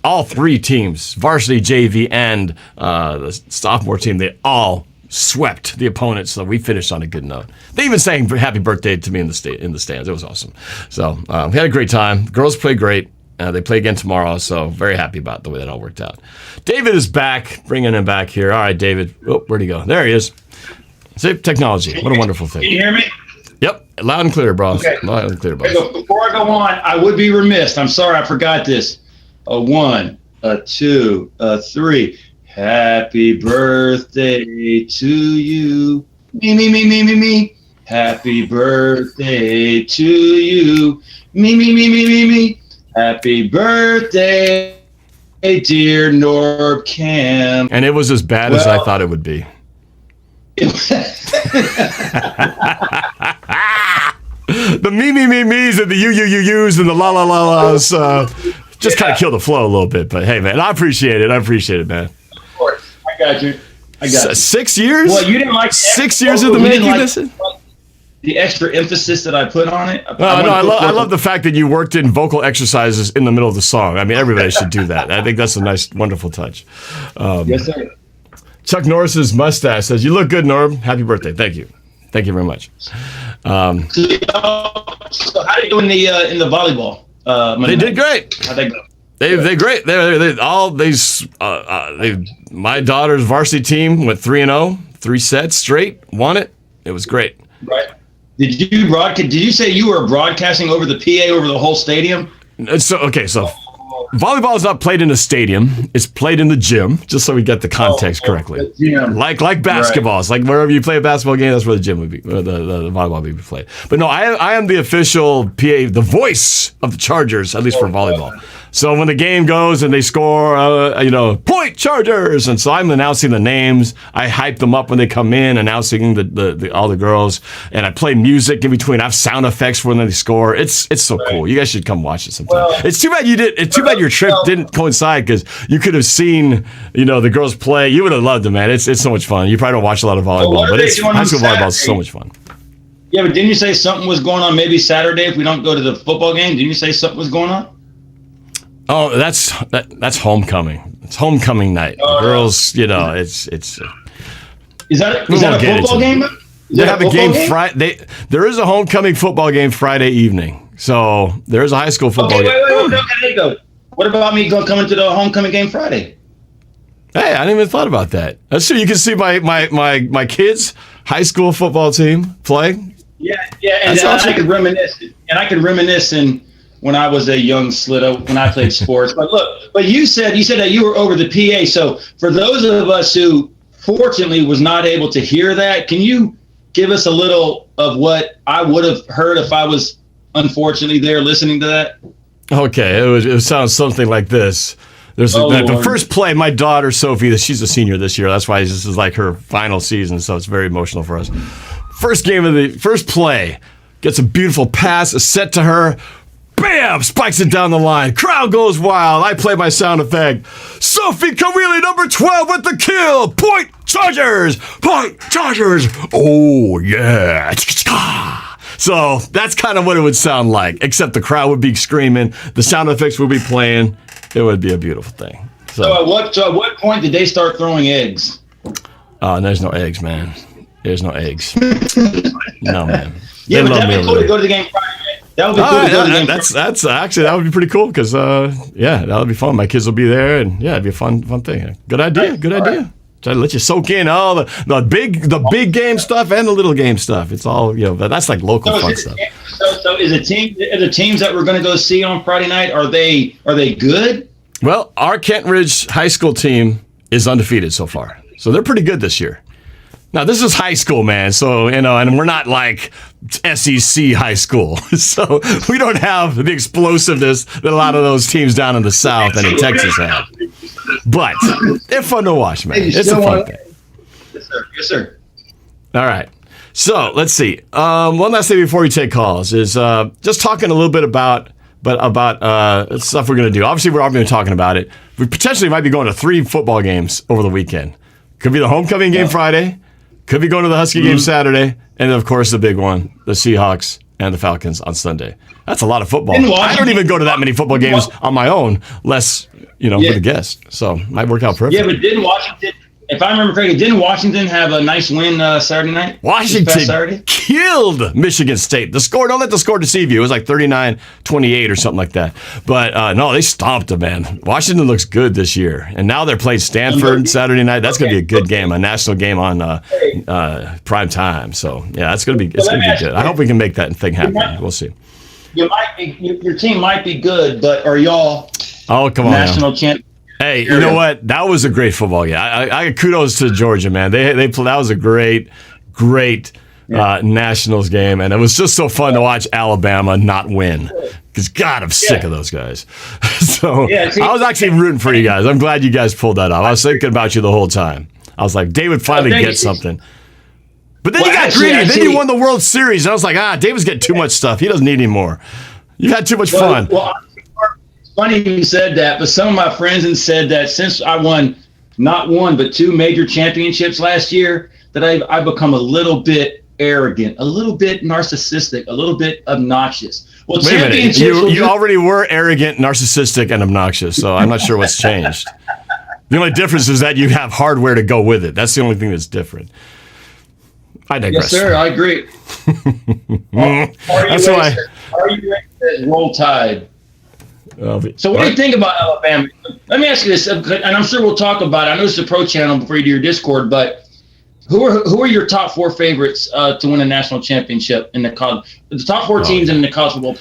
all 3 teams, varsity, JV, and the sophomore team, they all swept the opponents. So we finished on a good note. They even sang happy birthday to me in the stands. It was awesome. So we had a great time. Girls played great. They play again tomorrow, so very happy about the way that all worked out. David is back, bringing him back here. All right, David. Oh, where'd he go? There he is. See, technology. What a wonderful thing. Can you hear me? Yep, loud and clear, boss. Okay. Loud and clear, boss. Before I go on, I would be remiss. I'm sorry, I forgot this. A 1, a 2, a 3. Happy birthday to you. Me. Happy birthday to you. Me. Happy birthday, dear NorbFam. And it was as bad as I thought it would be. The me's and the you's and the la-la-la-las just kind of killed the flow a little bit. But hey, man, I appreciate it. Man. Of course. I got you. 6 years? Well, you didn't like 6 years of the making? The extra emphasis that I put on it. I love the fact that you worked in vocal exercises in the middle of the song. I mean, everybody should do that. I think that's a nice, wonderful touch. Yes, sir. Chuck Norris's mustache says, "You look good, Norb. Happy birthday." Thank you. Thank you very much. So how did you do in the volleyball? They did great. How'd they go? They're great. My daughter's varsity team went 3-0, 3 sets straight, won it. It was great. Right. Did you say you were broadcasting over the PA over the whole stadium? So volleyball is not played in a stadium. It's played in the gym, just so we get the context correctly. Like basketball. Right. It's like wherever you play a basketball game, that's where the gym would be, the volleyball would be played. But no, I am the official PA, the voice of the Chargers, at least for volleyball. So when the game goes and they score, point Chargers, and so I'm announcing the names. I hype them up when they come in, announcing all the girls, and I play music in between. I have sound effects for when they score. It's so cool. You guys should come watch it sometime. Well, it's too bad It's too bad your trip didn't coincide, because you could have seen the girls play. You would have loved it, man. It's so much fun. You probably don't watch a lot of volleyball, but high school volleyball is so much fun. Yeah, but didn't you say something was going on maybe Saturday if we don't go to the football game? Didn't you say something was going on? Oh, that's homecoming. It's homecoming night. Girls, it's. Is that a football game? They have a game Friday. There is a homecoming football game Friday evening. So there is a high school football game. Wait. What about me coming to the homecoming game Friday? Hey, I didn't even thought about that. That's true. You can see my kids' high school football team play. Yeah, and I could reminisce when I was a young slitter, when I played sports. But you said that you were over the PA. So for those of us who fortunately was not able to hear that, can you give us a little of what I would have heard if I was unfortunately there listening to that? Okay, it sounds something like this. There's the first play. My daughter Sophie, she's a senior this year. That's why this is like her final season, so it's very emotional for us. First play, gets a beautiful pass, a set to her. Bam! Spikes it down the line. Crowd goes wild. I play my sound effect. Sophie Kawili, number 12 with the kill. Point Chargers! Point Chargers! Oh, yeah. So that's kind of what it would sound like, except the crowd would be screaming. The sound effects would be playing. It would be a beautiful thing. So at what point did they start throwing eggs? There's no eggs, man. There's no eggs. No, man. Yeah, but that'd be cool to go to the game Friday. That would be cool to go to the game. That's actually, that would be pretty cool, because that would be fun. My kids will be there, and it'd be a fun thing. Good idea. Good idea. Right. Try to let you soak in all the big game stuff and the little game stuff. It's all that's like local fun stuff. So is the teams that we're going to go see on Friday night, are they good? Well, our Kent Ridge high school team is undefeated so far, so they're pretty good this year. Now, this is high school, man, so, and we're not like SEC high school, so we don't have the explosiveness that a lot of those teams down in the South and in Texas have. But they're fun to watch, man. It's a fun thing. Yes, sir. All right. So, let's see. One last thing before we take calls is just talking a little bit about stuff we're going to do. Obviously, we're already talking about it. We potentially might be going to 3 football games over the weekend. Could be the homecoming game Friday. Could be going to the Husky game Saturday, and of course the big one, the Seahawks and the Falcons on Sunday. That's a lot of football. I don't even go to that many football games on my own, less with a guest. So might work out perfect. Yeah, but didn't Washington? If I remember correctly, didn't Washington have a nice win Saturday night? Washington killed Michigan State. Don't let the score deceive you. It was like 39-28 or something like that. But no, they stomped them, man. Washington looks good this year. And now they're playing Stanford Saturday night. That's going to be a good game, a national game on prime time. So, yeah, it's going to be good. I hope we can make that thing happen. We'll see. Your team might be good, but are y'all national champions? Hey, you know what? That was a great football game. I kudos to Georgia, man. They that was a great Nationals game, and it was just so fun to watch Alabama not win. Because God, I'm sick of those guys. So I was actually rooting for you guys. I'm glad you guys pulled that off. I was thinking about you the whole time. I was like, David finally gets something. But then you got greedy. Then you won the World Series, and I was like, David's getting too much stuff. He doesn't need any more. You've had too much fun. Funny you said that, but some of my friends have said that since I won not one but 2 major championships last year, that I've become a little bit arrogant, a little bit narcissistic, a little bit obnoxious. Well, wait a minute. You already were arrogant, narcissistic, and obnoxious, so I'm not sure what's changed. The only difference is that you have hardware to go with it. That's the only thing that's different. I digress. Yes, sir. I agree. Are you ready to roll Tide? So what do you think about Alabama? Let me ask you this, and I'm sure we'll talk about it. I know it's a pro channel before you do your Discord, but who are your top 4 favorites to win a national championship in the college? The top 4 teams in the college football.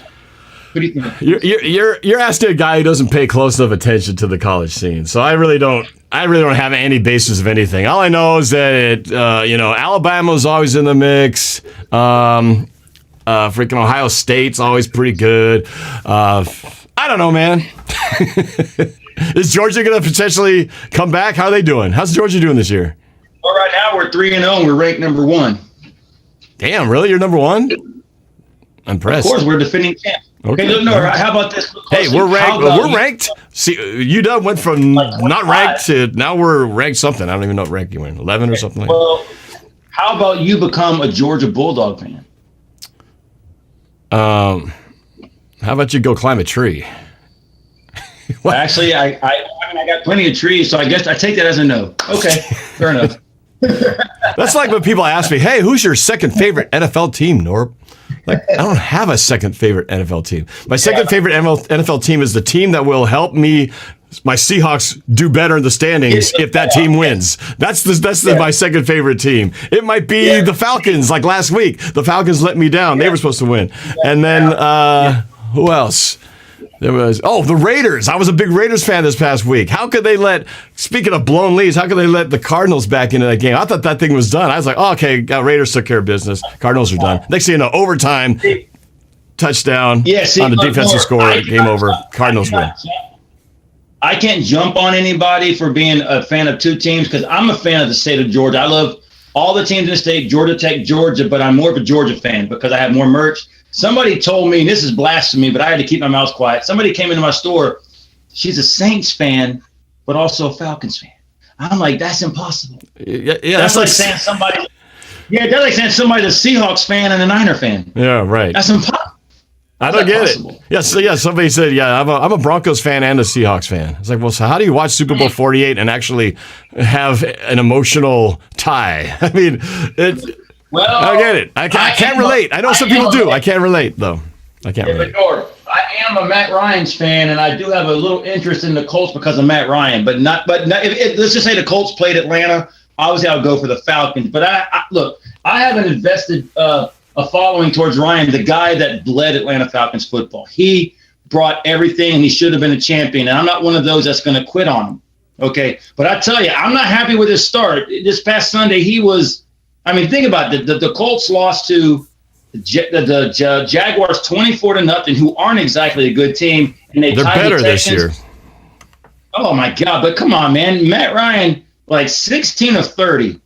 What do you think? You're asking a guy who doesn't pay close enough attention to the college scene, so I really don't have any basis of anything. All I know is that Alabama's always in the mix. Freaking Ohio State's always pretty good. I don't know, man. Is Georgia going to potentially come back? How are they doing? How's Georgia doing this year? Well, right now we're 3-0 and we're ranked number 1. Damn, really? You're number 1? I'm impressed. Of course, we're defending champs. Okay. Hey, look, no, how about this? Hey, we're ranked. We're ranked. See, UW went from not ranked to now we're ranked something. I don't even know what rank you were in. 11 or something like that. Well, how about you become a Georgia Bulldog fan? How about you go climb a tree? Actually, I got plenty of trees, so I guess I take that as a no. Okay, fair enough. That's like when people ask me, "Hey, who's your second favorite NFL team, Norb?" Like, I don't have a second favorite NFL team. My second favorite NFL team is the team that will help me, my Seahawks, do better in the standings if that team wins. That's my second favorite team. It might be the Falcons, like last week. The Falcons let me down. They were supposed to win. And then, who else? There was the Raiders. I was a big Raiders fan this past week. How could they speaking of blown leads, how could they let the Cardinals back into that game? I thought that thing was done. I was like, okay, Raiders took care of business. Cardinals are done. Next thing you know, overtime, touchdown on the defensive score, game over. Cardinals win. I can't jump on anybody for being a fan of 2 teams because I'm a fan of the state of Georgia. I love all the teams in the state, Georgia Tech, Georgia, but I'm more of a Georgia fan because I have more merch. Somebody told me, and this is blasphemy, but I had to keep my mouth quiet. Somebody came into my store. She's a Saints fan, but also a Falcons fan. I'm like, that's impossible. Yeah, that's like saying somebody. Yeah, that's like saying somebody's a Seahawks fan and a Niner fan. Yeah, right. That's impossible. I don't get it. Yeah, somebody said, I'm a Broncos fan and a Seahawks fan. It's like, well, so how do you watch Super Bowl 48 and actually have an emotional tie? I mean, well, I get it. I can't relate. I know some people do. I can't relate, though. I can't relate. But I am a Matt Ryan's fan, and I do have a little interest in the Colts because of Matt Ryan. But let's just say the Colts played Atlanta. Obviously, I'll go for the Falcons. But I haven't invested a following towards Ryan, the guy that led Atlanta Falcons football. He brought everything, and he should have been a champion. And I'm not one of those that's going to quit on him. Okay, but I tell you, I'm not happy with his start. This past Sunday, he was. I mean, think about it. The Colts lost to the Jaguars 24-0, who aren't exactly a good team, and they're better this year. Oh my God! But come on, man, Matt Ryan, like 16 of 30.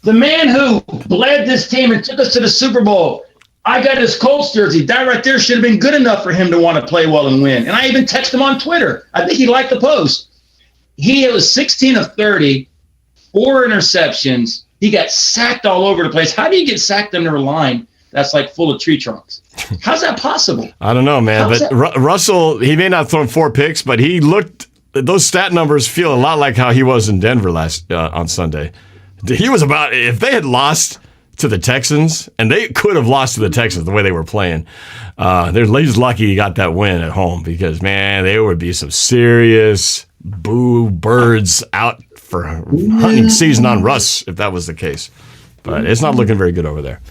The man who led this team and took us to the Super Bowl. I got his Colts jersey. That right there should have been good enough for him to want to play well and win. And I even texted him on Twitter. I think he liked the post. He was 16 of 30, 4 interceptions. He got sacked all over the place. How do you get sacked under a line that's like full of tree trunks? How's that possible? I don't know, man. Russell, he may not have thrown 4 picks, but he looked. Those stat numbers feel a lot like how he was in Denver last on Sunday. He was about, if they had lost to the Texans, and they could have lost to the Texans the way they were playing, they're just lucky he got that win at home because, man, there would be some serious birds out for hunting season on Russ if that was the case. But it's not looking very good over there.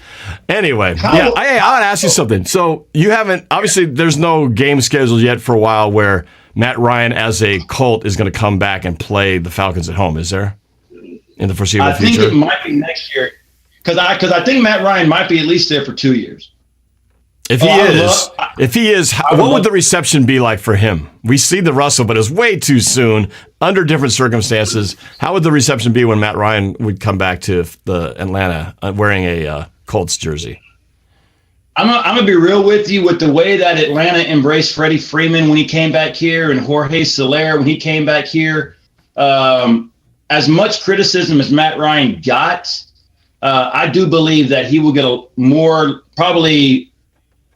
Anyway, I want to ask you something. So you haven't, obviously there's no game scheduled yet for a while where Matt Ryan as a Colt is going to come back and play the Falcons at home, is there? In the foreseeable future? I think it might be next year. Because I think Matt Ryan might be at least there for 2 years. If he is, what would the reception be like for him? We see the Russell, but it was way too soon, under different circumstances. How would the reception be when Matt Ryan would come back to the Atlanta wearing a Colts jersey? I'm going to be real with you with the way that Atlanta embraced Freddie Freeman when he came back here and Jorge Soler when he came back here. As much criticism as Matt Ryan got, I do believe that he will get a more, probably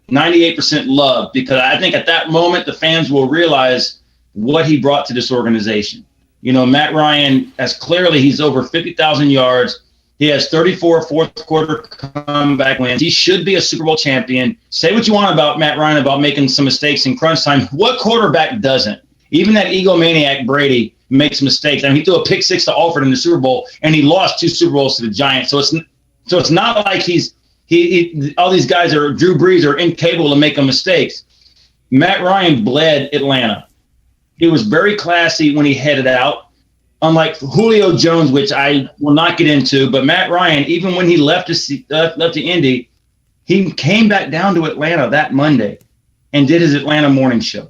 98% love, because I think at that moment the fans will realize what he brought to this organization. You know, Matt Ryan, he's over 50,000 yards. He has 34 fourth quarter comeback wins. He should be a Super Bowl champion. Say what you want about Matt Ryan about making some mistakes in crunch time. What quarterback doesn't? Even that egomaniac Brady makes mistakes. I mean, he threw a pick six to Alford in the Super Bowl, and he lost 2 Super Bowls to the Giants. So it's not like he all these guys are Drew Brees are incapable of making mistakes. Matt Ryan bled Atlanta. He was very classy when he headed out. Unlike Julio Jones, which I will not get into, but Matt Ryan, even when he left to Indy, he came back down to Atlanta that Monday and did his Atlanta morning show,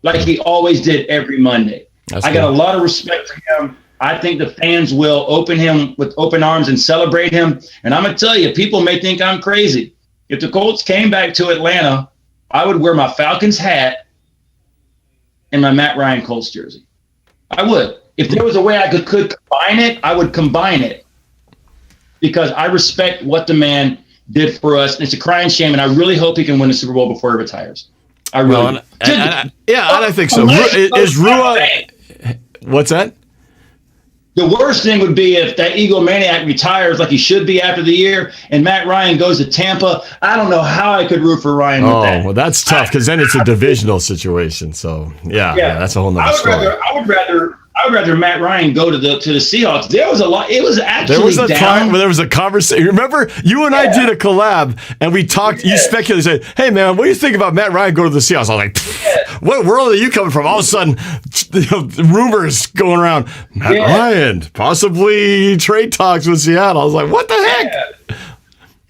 like he always did every Monday. I got a lot of respect for him. I think the fans will open him with open arms and celebrate him. And I'm going to tell you, people may think I'm crazy. If the Colts came back to Atlanta, I would wear my Falcons hat and my Matt Ryan Colts jersey. I would. If there was a way I could combine it, I would combine it, because I respect what the man did for us. And it's a crying shame, and I really hope he can win the Super Bowl before he retires. I really I think so. Is Rua... What's that? The worst thing would be if that egomaniac retires like he should be after the year, and Matt Ryan goes to Tampa. I don't know how I could root for Ryan with that. Well, that's tough, because then it's a divisional situation. So yeah, that's a whole nother story. I would rather Matt Ryan go to the Seahawks. There was a lot. It was actually there was a time where there was a conversation. Remember, you and I did a collab, and we talked. You speculated, said, "Hey man, what do you think about Matt Ryan going to the Seahawks?" I was like, "What world are you coming from?" All of a sudden, rumors going around. Matt Ryan, possibly trade talks with Seattle. I was like, "What the heck?"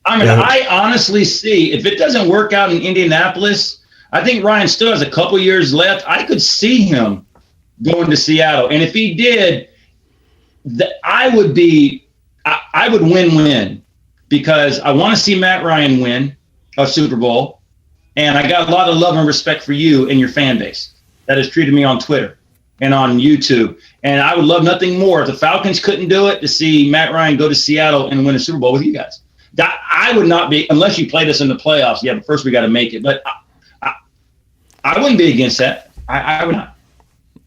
I mean, I honestly see, if it doesn't work out in Indianapolis, I think Ryan still has a couple years left. I could see him going to Seattle. And if he did, I would win-win, because I want to see Matt Ryan win a Super Bowl. And I got a lot of love and respect for you and your fan base that has treated me on Twitter and on YouTube. And I would love nothing more if the Falcons couldn't do it, to see Matt Ryan go to Seattle and win a Super Bowl with you guys. That I would not be, unless you played us in the playoffs. Yeah, but first we got to make it. But I wouldn't be against that. I would not.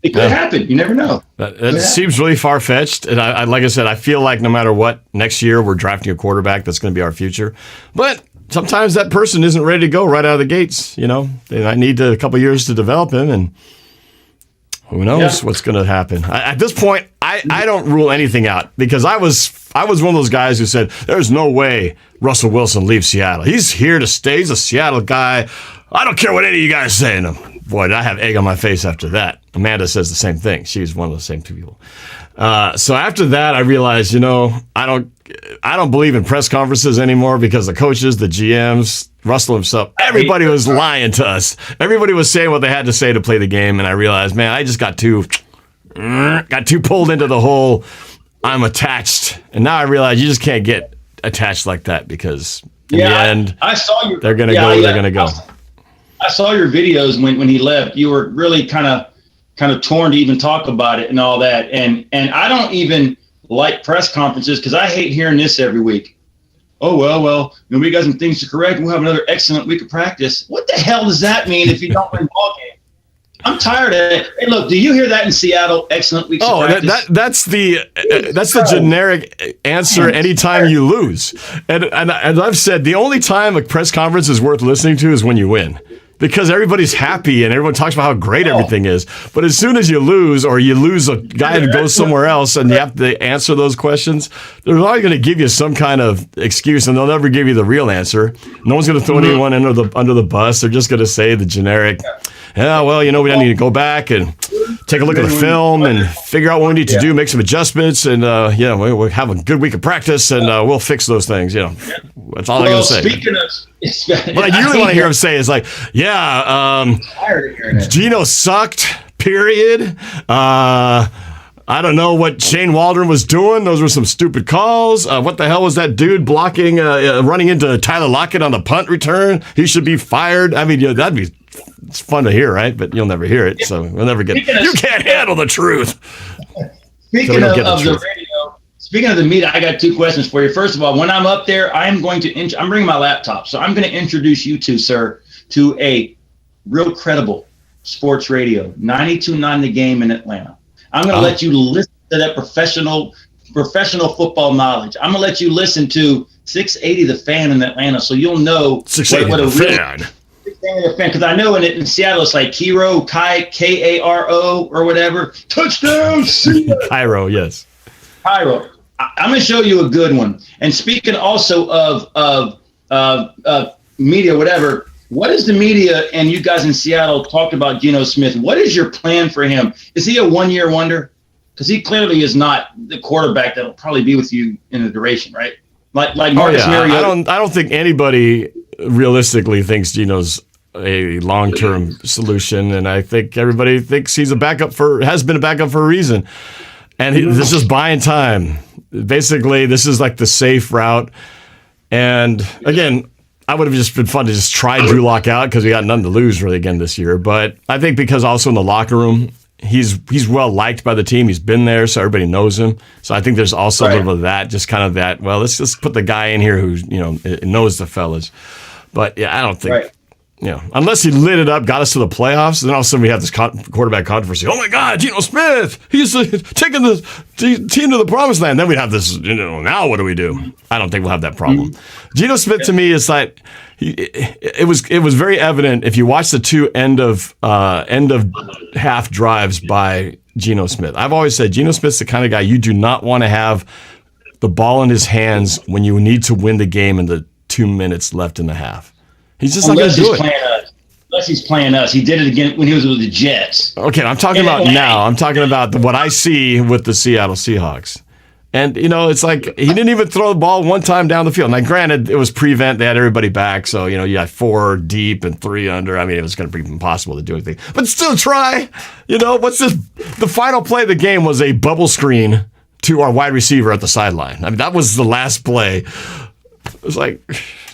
It could happen. You never know. That seems really far-fetched. And I, like I said, I feel like no matter what, next year we're drafting a quarterback that's going to be our future. But sometimes that person isn't ready to go right out of the gates. You know, they might need a couple years to develop him, and who knows what's going to happen. At this point, I don't rule anything out, because I was one of those guys who said, there's no way Russell Wilson leaves Seattle. He's here to stay. He's a Seattle guy. I don't care what any of you guys say. And boy, did I have egg on my face after that. Amanda says the same thing. She's one of the same two people. So after that, I realized, I don't believe in press conferences anymore, because the coaches, the GMs, Russell himself, everybody was lying to us. Everybody was saying what they had to say to play the game, and I realized, man, I just got too pulled into the whole I'm attached. And now I realize you just can't get attached like that, because in the end, I saw you. They're going to go where they're going to go. I saw your videos when he left. You were really kind of torn to even talk about it and all that. And I don't even like press conferences, because I hate hearing this every week. Oh, well, we got some things to correct. We'll have another excellent week of practice. What the hell does that mean if you don't win ball game? I'm tired of it. Hey, look, do you hear that in Seattle? Excellent weeks of practice. That's the generic answer anytime you lose. And as I've said, the only time a press conference is worth listening to is when you win, because everybody's happy and everyone talks about how great everything is. But as soon as you lose, or you lose a guy who goes somewhere else and you have to answer those questions, they're always going to give you some kind of excuse, and they'll never give you the real answer. No one's going to throw anyone under the bus. They're just going to say the generic, we need to go back and take a look at the film and figure out what we need to do, make some adjustments, and we'll have a good week of practice, and we'll fix those things. That's all I'm going to say. What I really want to hear him say is like, Geno sucked, period. I don't know what Shane Waldron was doing. Those were some stupid calls. What the hell was that dude blocking, running into Tyler Lockett on the punt return? He should be fired. I mean, that'd be... It's fun to hear, right? But you'll never hear it, so we'll never get. You can't handle the truth. Speaking of the radio, speaking of the meet, I got 2 questions for you. First of all, when I'm up there, I'm bringing my laptop, so I'm going to introduce you two, sir, to a real credible sports radio, 92.9 The Game in Atlanta. I'm going to let you listen to that professional football knowledge. I'm going to let you listen to 680 The Fan in Atlanta, so you'll know 680 The Fan. a fan because I know in Seattle it's like Kiro, Karo or whatever. Touchdown, Cairo, yes. Cairo. I'm going to show you a good one. And speaking also of media, whatever. What is the media and you guys in Seattle talked about Geno Smith? What is your plan for him? Is he a one-year wonder? Because he clearly is not the quarterback that'll probably be with you in the duration, right? Like Marcus Mariota. I don't think anybody realistically thinks Geno's a long-term solution, and I think everybody thinks he's has been a backup for a reason. And this is buying time. Basically, this is like the safe route. And again, I would have just been fun to just try Drew Lock out because we got nothing to lose really again this year. But I think because also in the locker room, he's well liked by the team. He's been there, so everybody knows him. So I think there's also a little bit of that, just kind of that. Well, let's just put the guy in here who knows the fellas. But yeah, I don't think unless he lit it up, got us to the playoffs, then all of a sudden we have this quarterback controversy. Oh my God, Geno Smith, he's taking the team to the promised land. Then we'd have this. Now what do we do? I don't think we'll have that problem. Geno Smith to me is like. It was very evident if you watch the two end of half drives by Geno Smith. I've always said Geno Smith's the kind of guy you do not want to have the ball in his hands when you need to win the game in the 2 minutes left in the half. He's just not going to do it. Unless he's playing us. He did it again when he was with the Jets. Okay, I'm talking about now. I'm talking about what I see with the Seattle Seahawks. And, it's like he didn't even throw the ball one time down the field. Now, granted, it was prevent. They had everybody back. So, you had 4 deep and 3 under. I mean, it was going to be impossible to do anything. But still try. What's this? The final play of the game was a bubble screen to our wide receiver at the sideline. I mean, that was the last play. It was like,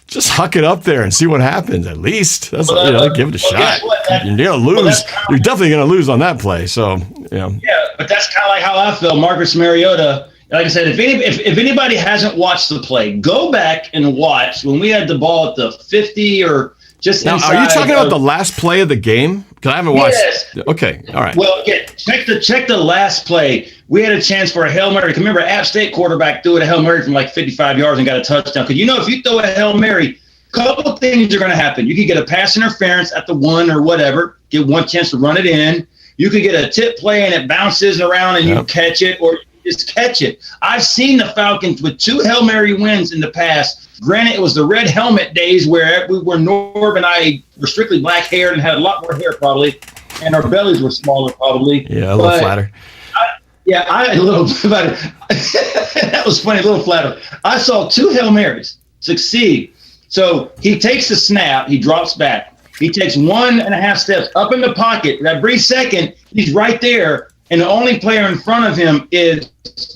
just huck it up there and see what happens at least. That's give it a shot. You're going to lose. You're definitely going to lose on that play. So, Yeah, but that's kind of like how I feel. Marcus Mariota. Like I said, if anybody hasn't watched the play, go back and watch when we had the ball at the 50 or just now, inside. Are you talking about the last play of the game? Because I haven't watched. Yes. Okay, all right. Well, check the last play. We had a chance for a Hail Mary. Remember, App State quarterback threw it a Hail Mary from like 55 yards and got a touchdown. Because if you throw a Hail Mary, a couple of things are going to happen. You could get a pass interference at the 1 or whatever, get one chance to run it in. You could get a tip play and it bounces around and you catch it, or just catch it. I've seen the Falcons with 2 Hail Mary wins in the past. Granted, it was the red helmet days where Norb and I were strictly black haired and had a lot more hair probably, and our bellies were smaller probably. Yeah, a little flatter. I a little flatter. That was funny, a little flatter. I saw 2 Hail Marys succeed. So he takes the snap, he drops back. He takes 1.5 steps up in the pocket. That brief second, he's right there. And the only player in front of him is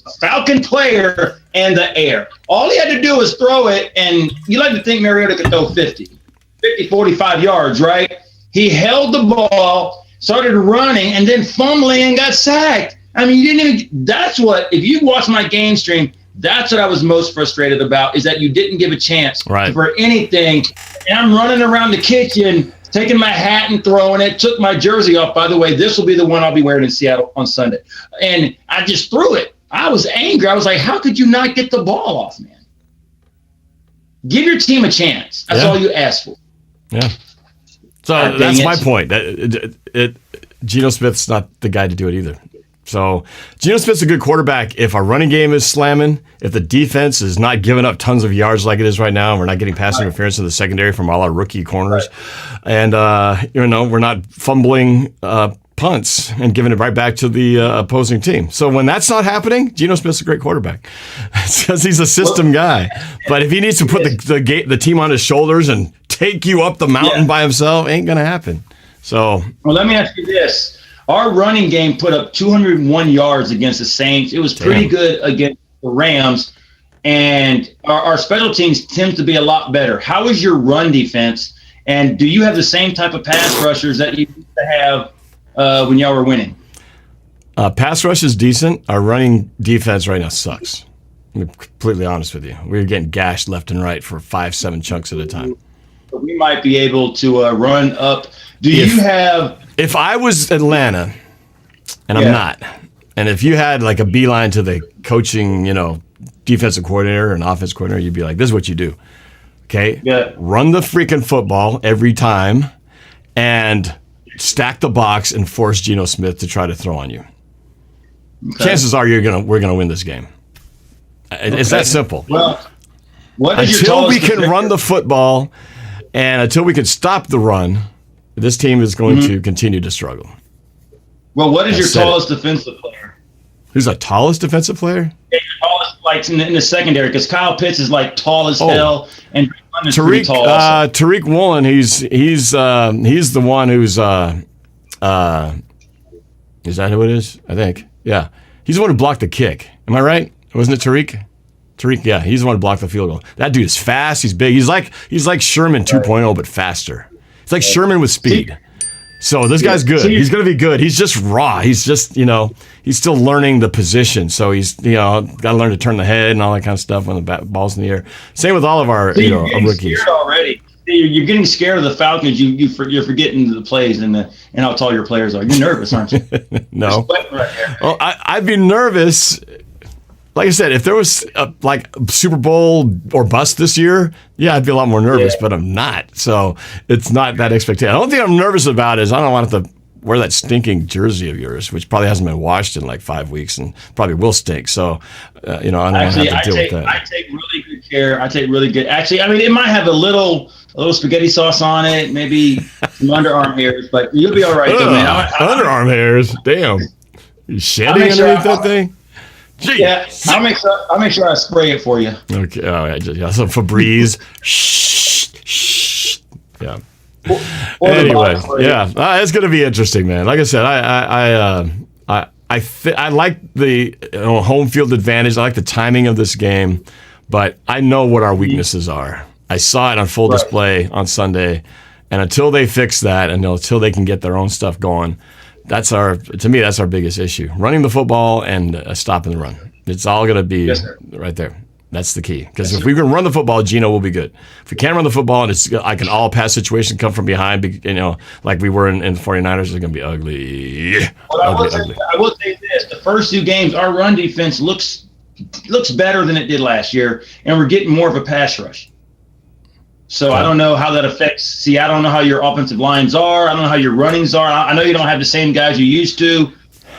a Falcon player and the air. All he had to do was throw it, and you like to think Mariota could throw 50, 45 yards, right? He held the ball, started running, and then fumbling and got sacked. I mean, if you watch my game stream, that's what I was most frustrated about, is that you didn't give a chance for anything. And I'm running around the kitchen, taking my hat and throwing it, took my jersey off. By the way, this will be the one I'll be wearing in Seattle on Sunday. And I just threw it. I was angry. I was like, how could you not get the ball off, man? Give your team a chance. That's all you ask for. Yeah. So that's my point. Geno Smith's not the guy to do it either. So Geno Smith's a good quarterback if our running game is slamming, if the defense is not giving up tons of yards like it is right now, and we're not getting pass interference in the secondary from all our rookie corners, and we're not fumbling punts and giving it right back to the opposing team. So when that's not happening, Geno Smith's a great quarterback. It's because he's a system guy. But if he needs to put the team on his shoulders and take you up the mountain by himself, ain't going to happen. So, well, let me ask you this. Our running game put up 201 yards against the Saints. It was pretty good against the Rams. And our special teams tend to be a lot better. How is your run defense? And do you have the same type of pass rushers that you used to have when y'all were winning? Pass rush is decent. Our running defense right now sucks. I'm completely honest with you. We're getting gashed left and right for 5-7 chunks at a time. But we might be able to run up. If I was Atlanta, and I'm not, and if you had like a beeline to the coaching, defensive coordinator and offensive coordinator, you'd be like, this is what you do. Okay? Yeah. Run the freaking football every time and stack the box and force Geno Smith to try to throw on you. Okay. Chances are we're gonna win this game. It's that simple. Well, until we can run the football and until we can stop the run, this team is going to continue to struggle. Well, what is your tallest defensive player? Who's the tallest defensive player? Yeah, your tallest, like in the secondary, because Kyle Pitts is like tall as hell, and Tariq tall also. Tariq Woolen, he's the one who's is that who it is? I think. Yeah. He's the one who blocked the kick. Am I right? Wasn't it Tariq? Tariq, yeah, he's the one who blocked the field goal. That dude is fast. He's big. He's like Sherman 2.0, but faster. He's like Sherman with speed. So this guy's good. He's going to be good. He's just raw. He's just, he's still learning the position. So he's, got to learn to turn the head and all that kind of stuff when the ball's in the air. Same with all of our, rookies. Scared already. You're getting scared of the Falcons. You're forgetting the plays and how tall your players are. You're nervous, aren't you? No. Right there. Well, I'd be nervous. Like I said, if there was like Super Bowl or bust this year, yeah, I'd be a lot more nervous, but I'm not. So it's not that expectation. The only thing I'm nervous about is I don't want to wear that stinking jersey of yours, which probably hasn't been washed in like 5 weeks and probably will stink. So, I don't have to deal with that. I take really good care. I take really good. Actually, I mean, it might have a little spaghetti sauce on it, maybe some underarm hairs, but you'll be all right, though, man. Underarm hairs? Damn. You shedding underneath that thing? Jeez. Yeah, I'll make sure I spray it for you. Okay. Oh, yeah. Some Febreze. Shh. Yeah. Anyway, yeah, it's going to be interesting, man. Like I said, I like the home field advantage. I like the timing of this game, but I know what our weaknesses are. I saw it on full display on Sunday, and until they fix that, and until they can get their own stuff going, that's our biggest issue. Running the football and stopping the run. It's all going to be right there. That's the key. Because if we can run the football, Geno will be good. If we can't run the football and it's like an all-pass situation, come from behind, like we were in the 49ers, it's going to be ugly. Well, I will say this. The first 2 games, our run defense looks better than it did last year, and we're getting more of a pass rush. So I don't know how that affects. See, I don't know how your offensive lines are. I don't know how your runnings are. I know you don't have the same guys you used to.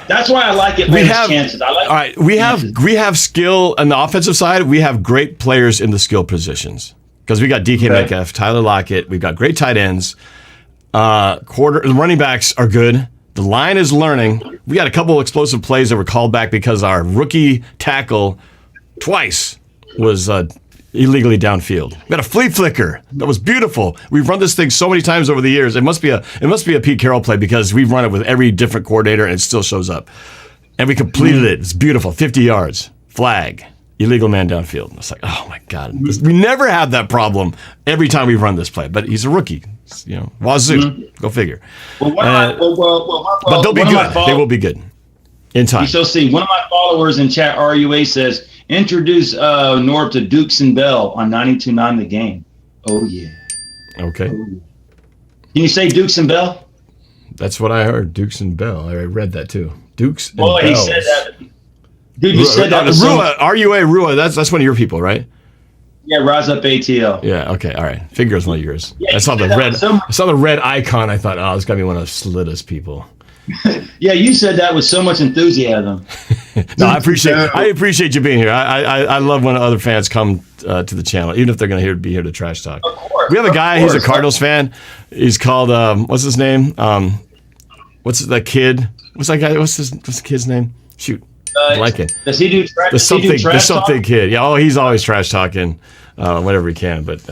That's why I like it. Chances. All right, we have skill on the offensive side. We have great players in the skill positions because we got DK Metcalf, Tyler Lockett. We've got great tight ends. The running backs are good. The line is learning. We got a couple of explosive plays that were called back because our rookie tackle twice was illegally downfield. We got a flea flicker that was beautiful. We've run this thing so many times over the years. It must be a Pete Carroll play because we've run it with every different coordinator and it still shows up. And we completed it. It's beautiful. 50 yards. Flag. Illegal man downfield. It's like, oh my God. We never have that problem every time we run this play. But he's a rookie. Wazoo. Go figure. But they'll be good. They will be good in time. You shall see. One of my followers in chat, RUA, says, introduce Norb to Dukes and Bell on 92.9 The Game. Oh, yeah. Okay. Oh, yeah. Can you say Dukes and Bell? That's what I heard, Dukes and Bell. I read that too. Dukes and Bells. He said that. Dude, you said that. Rua, that's one of your people, right? Yeah, Rise Up ATL. Yeah, okay, all right. Figure it's one of yours. Yeah, I saw the red icon. I thought, oh, it's got to be one of Slitta's people. Yeah, you said that with so much enthusiasm. No, I appreciate you being here. I love when other fans come to the channel, even if they're going to be here to trash talk. Of course, we have a guy. He's a Cardinals fan. He's called what's his name? What's that kid? What's that guy? What's the kid's name? Shoot, I like it. Does he do trash? The something kid. Yeah. Oh, he's always trash talking, whatever he can. But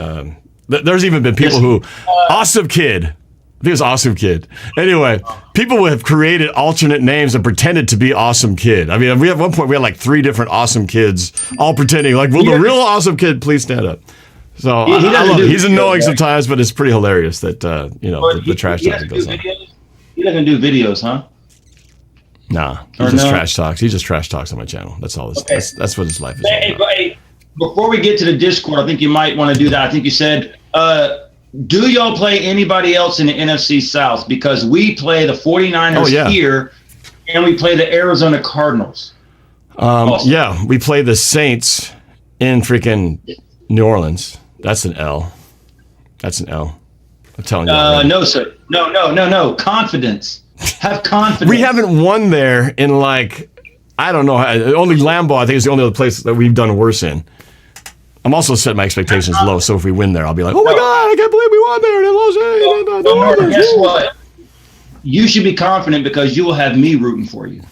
there's even been people who awesome kid. I think it was Awesome Kid. Anyway, people have created alternate names and pretended to be Awesome Kid. I mean, at one point we had like 3 different Awesome Kids all pretending like, will the real Awesome Kid please stand up? So I love it. He's annoying sometimes, but it's pretty hilarious that, the trash talking goes on. He doesn't do videos, huh? Nah, he just trash talks. He just trash talks on my channel. That's all. That's what his life is all about. Hey, before we get to the Discord, I think you might want to do that. I think you said, do y'all play anybody else in the NFC South? Because we play the 49ers here, and we play the Arizona Cardinals. Yeah, we play the Saints in freaking New Orleans. That's an L. I'm telling you. Already. No, sir. No. Confidence. Have confidence. We haven't won there in like, I don't know. Only Lambeau, I think, is the only other place that we've done worse in. I'm also setting my expectations low, so if we win there, I'll be like, oh my God, I can't believe we won there in Los Angeles. Guess what? You should be confident because you will have me rooting for you.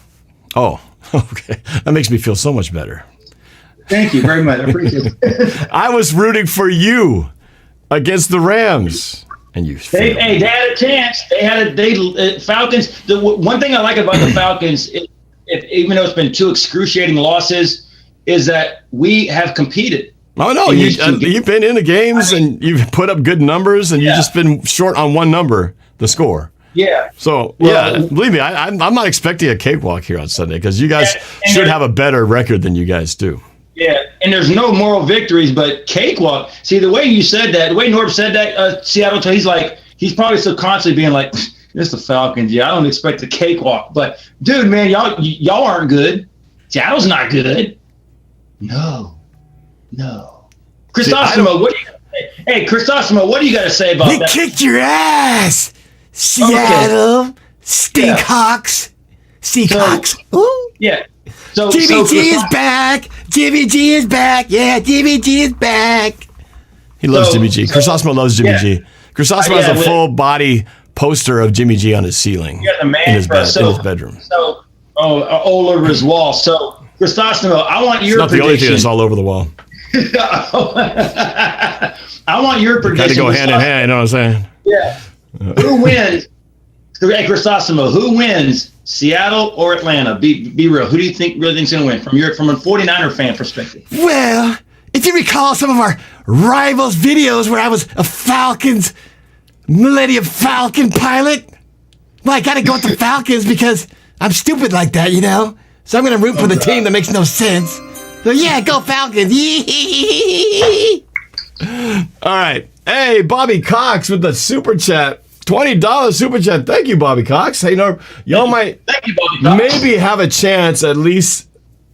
Oh, okay. That makes me feel so much better. Thank you very much. I appreciate it. I was rooting for you against the Rams. And you they had a chance. Falcons. The one thing I like about the Falcons, even though it's been 2 excruciating losses, is that we have competed. Oh no, you've been in the games and you've put up good numbers, and you've just been short on one number, the score. Yeah. So believe me, I'm not expecting a cakewalk here on Sunday because you guys should have a better record than you guys do. Yeah, and there's no moral victories, but cakewalk. See, the way you said that, the way Norb said that, Seattle, he's probably subconsciously being like, it's the Falcons. Yeah, I don't expect a cakewalk. But, dude, man, y'all aren't good. Seattle's not good. No. Chrysosimo, what do you got to say? Hey, Chrysosimo, what do you got to say about that? We kicked your ass, Seattle. Stinkhawks. Seahawks. Ooh. Yeah. So Jimmy G is back. Jimmy G is back. Yeah, Jimmy G is back. He loves Jimmy G. Chrysosimo loves Jimmy G. Chrysosimo has a full body poster of Jimmy G on his ceiling in his bedroom. So, all over his wall. So, Chrysosimo, I want your prediction. Not the only thing that's all over the wall. I want your prediction. Got to go hand in hand, you know what I'm saying? Yeah. Who wins? Hey, Chrysosimo, who wins? Seattle or Atlanta? Be real. Who do you think really think's going to win from a 49er fan perspective? Well, if you recall some of our rivals videos where I was a Millennium Falcon pilot, well, I got to go with the Falcons because I'm stupid like that, you know? So I'm going to root for the team that makes no sense. So yeah, go Falcons. All right. Hey, Bobby Cox with the super chat. $20 super chat. Thank you, Bobby Cox. Hey, Norb, y'all might maybe have a chance at least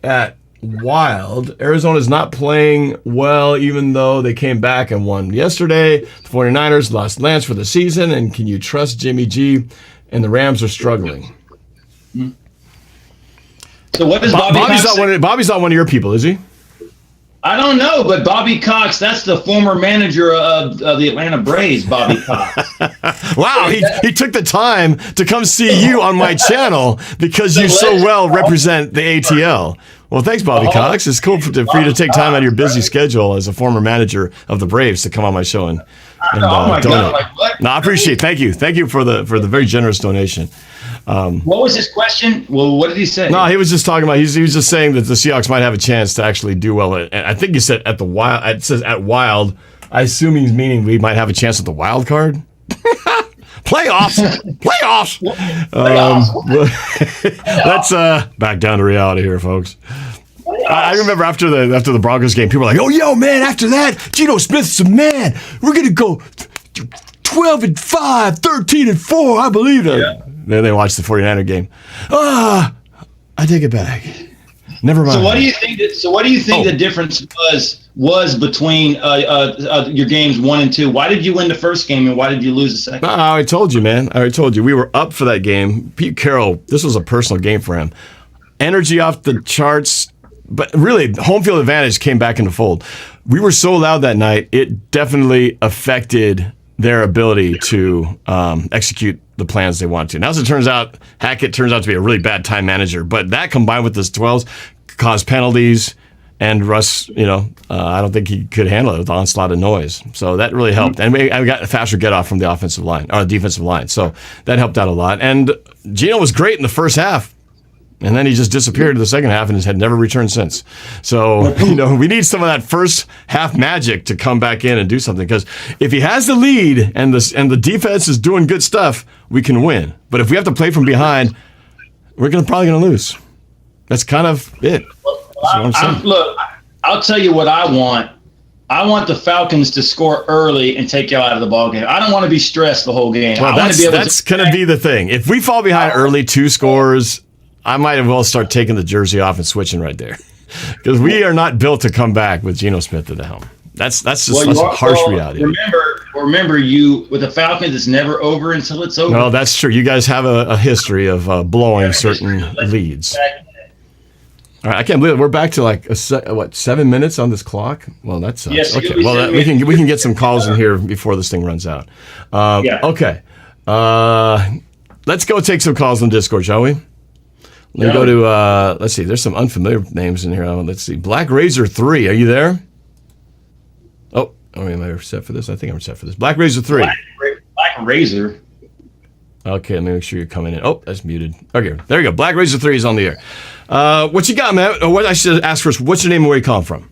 at Wild. Arizona's not playing well, even though they came back and won yesterday. The 49ers lost Lance for the season, and can you trust Jimmy G? And the Rams are struggling. So what does Bobby's not one of your people, is he? I don't know, but Bobby Cox, that's the former manager of the Atlanta Braves, Bobby Cox. Wow, he took the time to come see you on my channel because you so well represent the ATL. Well, thanks, Bobby Cox. It's cool for you to take time out of your busy schedule as a former manager of the Braves to come on my show and donate. God, like, what? No, I appreciate it. Thank you. Thank you for the very generous donation. What was his question? Well, what did he say? No, he was just talking about. He was just saying that the Seahawks might have a chance to actually do well. And I think he said at the Wild. It says at Wild. I assume he's meaning we might have a chance at the wild card. Playoffs. Let's back down to reality here, folks. I remember after the Broncos game, people were like, "Oh, yo, man! After that, Geno Smith's a man. We're gonna go 12-5, 13-4. I believe it." Yeah. Then they watched the 49er game. I take it back. Never mind. So what do you think? The difference was between your games 1 and 2? Why did you win the first game and why did you lose the second? I already told you, man. I already told you. We were up for that game. Pete Carroll. This was a personal game for him. Energy off the charts. But really, home field advantage came back in the fold. We were so loud that night, it definitely affected their ability to execute the plans they want to. Now, as it turns out, Hackett turns out to be a really bad time manager. But that combined with this 12s caused penalties, and Russ, I don't think he could handle it with the onslaught of noise. So that really helped. And we got a faster get off from the offensive line, or the defensive line. So that helped out a lot. And Geno was great in the first half. And then he just disappeared in the second half and has had never returned since. So, we need some of that first half magic to come back in and do something. Because if he has the lead and the defense is doing good stuff, we can win. But if we have to play from behind, we're probably going to lose. That's kind of it. Look, I'll tell you what I want. I want the Falcons to score early and take y'all out of the ballgame. I don't want to be stressed the whole game. Well, that's going to be the thing. If we fall behind early 2 scores, I might as well start taking the jersey off and switching right there, because we are not built to come back with Geno Smith at the helm. That's just harsh reality. remember, you with the Falcons, it's never over until it's over. No, that's true. You guys have a history of blowing certain leads. All right, I can't believe it. We're back to like 7 minutes on this clock. Well, that sucks. Yes, okay. Well, we can get some calls in here before this thing runs out. Okay. Let's go take some calls on Discord, shall we? Let me go to. Let's see. There's some unfamiliar names in here. Let's see. Black Razor 3. Are you there? Oh, am I set for this? I think I'm set for this. Black Razor 3. Black Razor. Okay, let me make sure you're coming in. Oh, that's muted. Okay, there you go. Black Razor 3 is on the air. What you got, man? What I should ask first, what's your name and where you come from?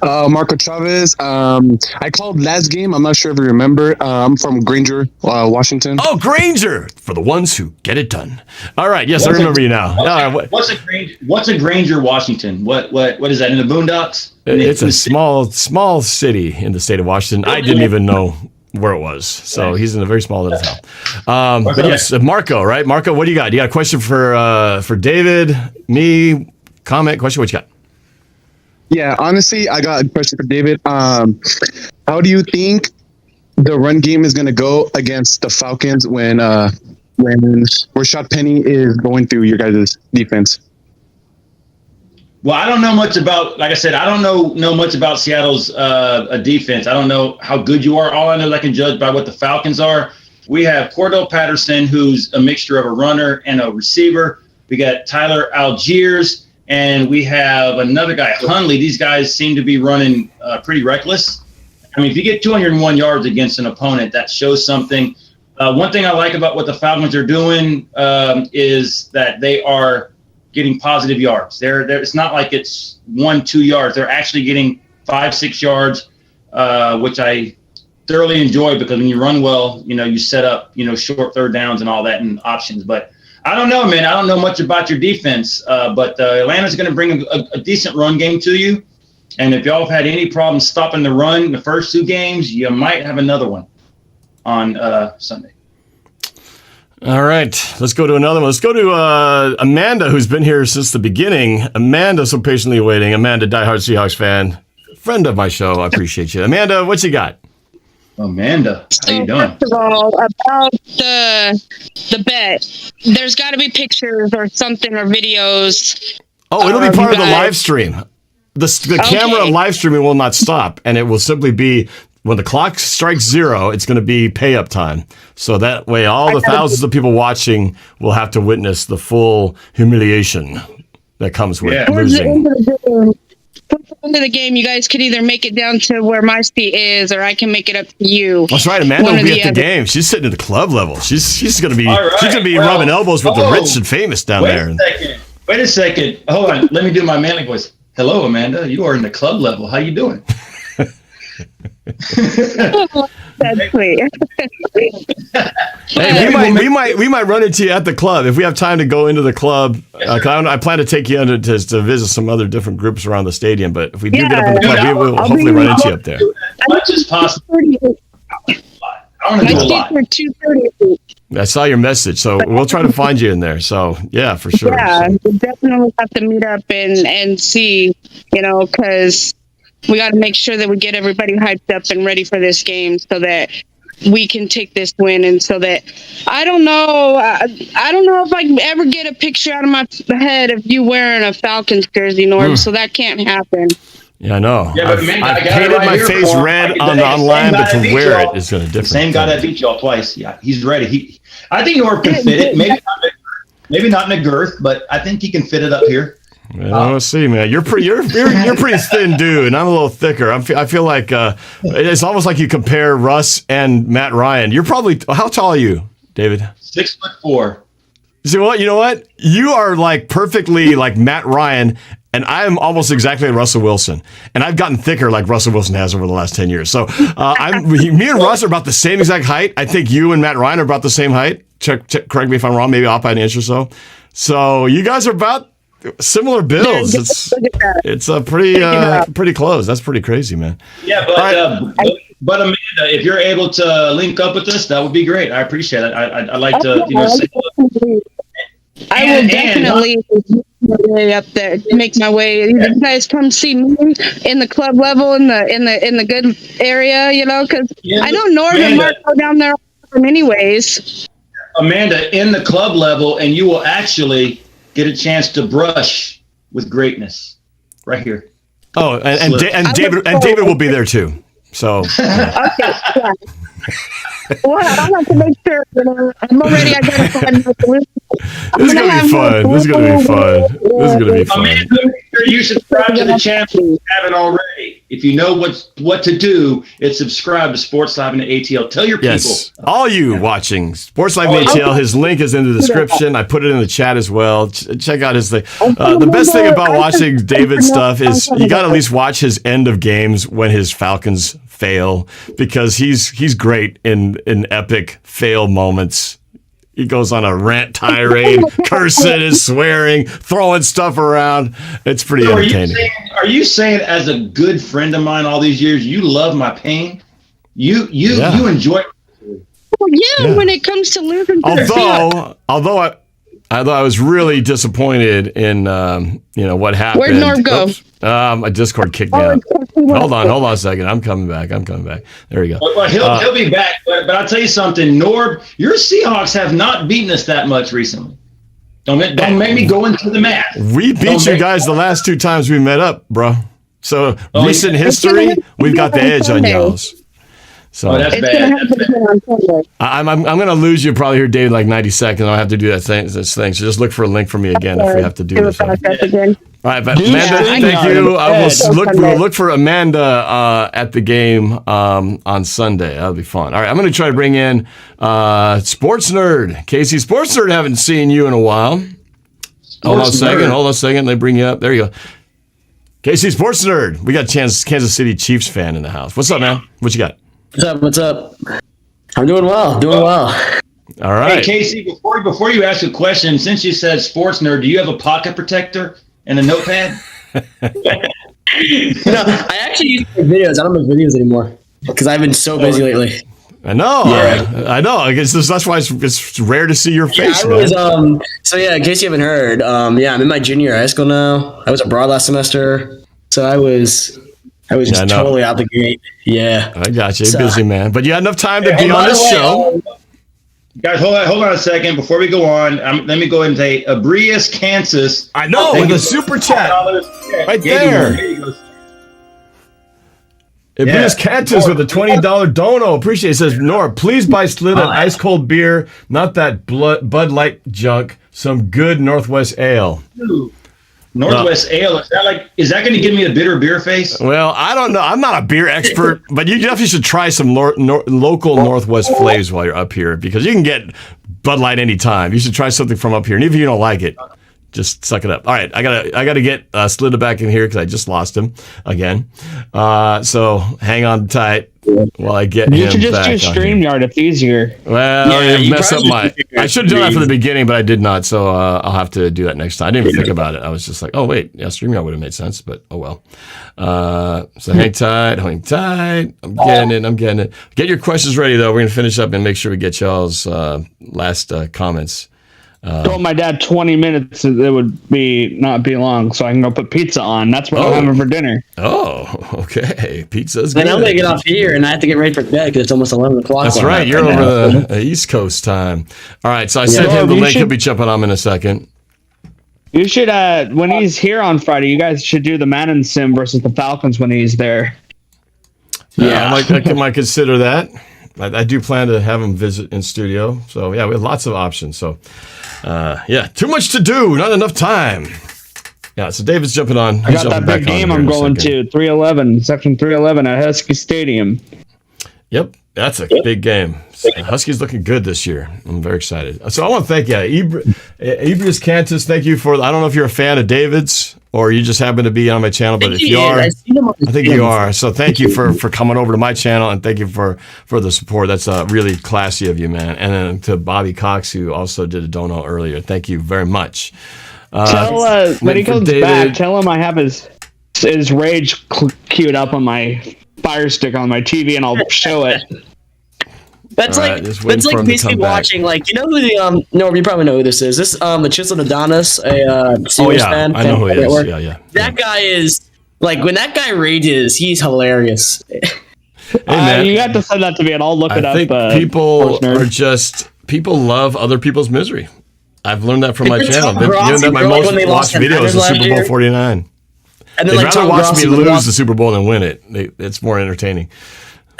Marco Chavez. I called last game. I'm not sure if you remember. I'm from Granger, Washington. Oh, Granger! For the ones who get it done. All right, yes, I remember you now. What's a Granger, Washington? What is that, in the boondocks? It's a small city in the state of Washington. I didn't even know where it was. So he's in a very small little town. But yes, Marco, right? Marco, what do you got? You got a question for David, me, comment, question? What you got? Yeah, honestly, I got a question for David. How do you think the run game is going to go against the Falcons when Rashad Penny is going through your guys' defense? Well, I don't know much about, like I said, I don't know much about Seattle's defense. I don't know how good you are. All I know is I can judge by what the Falcons are. We have Cordell Patterson, who's a mixture of a runner and a receiver. We got Tyler Algiers, and we have another guy, Hundley. These guys seem to be running pretty reckless. I mean, if you get 201 yards against an opponent, that shows something. One thing I like about what the Falcons are doing is that they are getting positive yards. It's not like it's 1-2 yards. They're actually getting 5-6 yards, which I thoroughly enjoy, because when you run well, you set up, short third downs and all that and options. But I don't know, man. I don't know much about your defense, but Atlanta's going to bring a decent run game to you. And if y'all have had any problems stopping the run in the first 2 games, you might have another one on Sunday. All right, let's go to another one. Let's go to Amanda, who's been here since the beginning. Amanda, so patiently waiting. Amanda, diehard Seahawks fan, friend of my show. I appreciate you. Amanda, what you got? Amanda, how you doing? First of all, about the bet, there's got to be pictures or something or videos. Oh, it'll be part of the live stream. The camera live streaming will not stop, and it will simply be when the clock strikes 0, it's going to be pay up time. So that way, all the thousands of people watching will have to witness the full humiliation that comes with losing. Towards the end of the game, you guys could either make it down to where my seat is, or I can make it up to you. That's right. Amanda will be at the game. She's sitting at the club level. She's going to be rubbing elbows with the rich and famous down there. Wait a second. Hold on. Let me do my manly voice. Hello, Amanda. You are in the club level. How you doing? That's sweet. Hey, we might run into you at the club if we have time to go into the club. I plan to take you to visit some other different groups around the stadium. But if we do get up in the club, we will hopefully run into you up there. As much as possible. I want to do a lot. 2:30. I saw your message, so we'll try to find you in there. So yeah, for sure. Yeah, we definitely have to meet up and see, because we got to make sure that we get everybody hyped up and ready for this game so that we can take this win. And so that I don't know if I can ever get a picture out of my head of you wearing a Falcons jersey, Norb. So that can't happen. Yeah, I know. Yeah, I've painted my face red online, but to wear it is going to different. The same guy that beat y'all twice. Yeah, he's ready. I think Norb can fit it. Maybe not in a girth, but I think he can fit it up here. Well, let's see, man. You're pretty thin dude, and I'm a little thicker. I feel like it's almost like you compare Russ and Matt Ryan. You're probably, how tall are you, David? 6'4". See what? You know what? You are like perfectly like Matt Ryan, and I am almost exactly Russell Wilson. And I've gotten thicker like Russell Wilson has over the last 10 years. So me and Russ are about the same exact height. I think you and Matt Ryan are about the same height. Correct me if I'm wrong. Maybe off by an inch or so. So you guys are about similar builds. It's a pretty close. That's pretty crazy, man. Yeah, but Amanda, if you're able to link up with us, that would be great. I appreciate it. I'd like to, say. I will definitely. way up there. Make my way. You guys come see me in the club level in the good area, because I know Norb and Mark go down there anyways. Amanda, in the club level, and you will actually get a chance to brush with greatness right here. Oh, and David will be there too. So. Okay. Yeah. Well, I want to make sure. I'm already identified. This is gonna be fun. This is gonna be fun. Amanda, make sure you subscribe to the channel if you haven't already. If you know what to do, it's subscribe to Sports Live in the ATL. Tell your people. Yes, all you watching Sports Live in the ATL. His link is in the description. I put it in the chat as well. Check out his thing. The best thing about watching David's stuff is you got to at least watch his end of games when his Falcons fail, because he's great in epic fail moments. He goes on a rant tirade, cursing and swearing, throwing stuff around. It's pretty entertaining. Are you saying, as a good friend of mine all these years, you love my pain? You enjoy? Well, yeah, when it comes to losing. Although I was really disappointed in what happened. Where'd Norb go? Oops. My Discord kicked me out. Hold on a second. I'm coming back. There you go. Well, he'll be back. But I'll tell you something, Norb. Your Seahawks have not beaten us that much recently. Don't make me go into the math. We beat you guys the last 2 times we met up, bro. So recent history, we've got the edge on y'all's. So that's bad. I'm going to lose you probably here, David, like 90 seconds. I'll have to do this thing. So just look for a link for me again if we have to do this. All right, but Amanda, thank you. We'll look for Amanda at the game on Sunday. That'll be fun. All right, I'm going to try to bring in Sports Nerd. Casey, Sports Nerd, haven't seen you in a while. Hold on a second. They bring you up. There you go. Casey, Sports Nerd. We got Kansas City Chiefs fan in the house. What's up, man? What you got? What's up? I'm doing well. All right. Hey, Casey, before you ask a question, since you said Sports Nerd, do you have a pocket protector and a notepad? I actually use my videos. I don't make videos anymore because I've been so busy lately. I know. Yeah. I know. I guess that's why it's rare to see your face. I was, in case you haven't heard, I'm in my junior year of high school now. I was abroad last semester, so I was just totally out the gate. Yeah. I got you. Busy, man. But you had enough time to be on this show. Guys, hold on a second. Before we go on, let me go ahead and say, Abrius, Kansas. I know, with a super chat. Right there. Abrius Kansas with a $20 dono. Appreciate it. It says, Norb, please buy Slid an ice cold beer, not that Bud Light junk, some good Northwest Ale. Ooh. Northwest Ale, is that going to give me a bitter beer face? Well, I don't know. I'm not a beer expert, but you definitely should try some local Northwest flavors while you're up here, because you can get Bud Light anytime. You should try something from up here, and even if you don't like it, just suck it up. All right, I gotta get Slida back in here because I just lost him again. So hang on tight while I get him back. You should just do StreamYard. It's easier. Well, you messed up I should have done that from the beginning, but I did not. So I'll have to do that next time. I didn't even think about it. I was just like, oh wait, yeah, StreamYard would have made sense, but oh well. So hang tight. I'm getting it. Get your questions ready though. We're gonna finish up and make sure we get y'all's last comments. Told my dad 20 minutes it would not be long, so I can go put pizza on. That's what I'm having for dinner. Oh, okay. Pizza's good. Then I'm going to get off here, and I have to get ready for bed because it's almost 11 o'clock. That's right. You're over the East Coast time. All right, so I sent him the link. He'll be jumping on in a second. You should, when he's here on Friday, you guys should do the Madden Sim versus the Falcons when he's there. Yeah, I might consider that. I do plan to have him visit in studio. So, yeah, we have lots of options. So, too much to do, not enough time. Yeah, so David's jumping on. I got that big game I'm going to, 311, Section 311 at Husky Stadium. Yep, that's a big game. Huskies looking good this year. I'm very excited. So I want to thank Ibrius Cantus. Thank you for. I don't know if you're a fan of David's or you just happen to be on my channel, but if you are, I think you are. So thank you for coming over to my channel, and thank you for the support. That's really classy of you, man. And then to Bobby Cox, who also did a dono earlier. Thank you very much. Tell when he comes back, tell him I have his rage queued up on my Fire Stick on my TV, and I'll show it. That's All like right, just waiting that's for like him to basically come back. watching like you know who the Norb, you probably know who this is. This the Chiseled Adonis, a Steelers fan. I know who he is. Network. Yeah. That guy is like when that guy rages, he's hilarious. Hey, man. You have to send that to me, and I'll look it I up. think people love other people's misery. I've learned that from my It's channel. Tom Grossi, That my bro, like most when they watched lost the video is the Niners Super last Bowl year. 49. And They'd then like rather Tom watch Grossi me would lose lost- the Super Bowl than win it. It's more entertaining.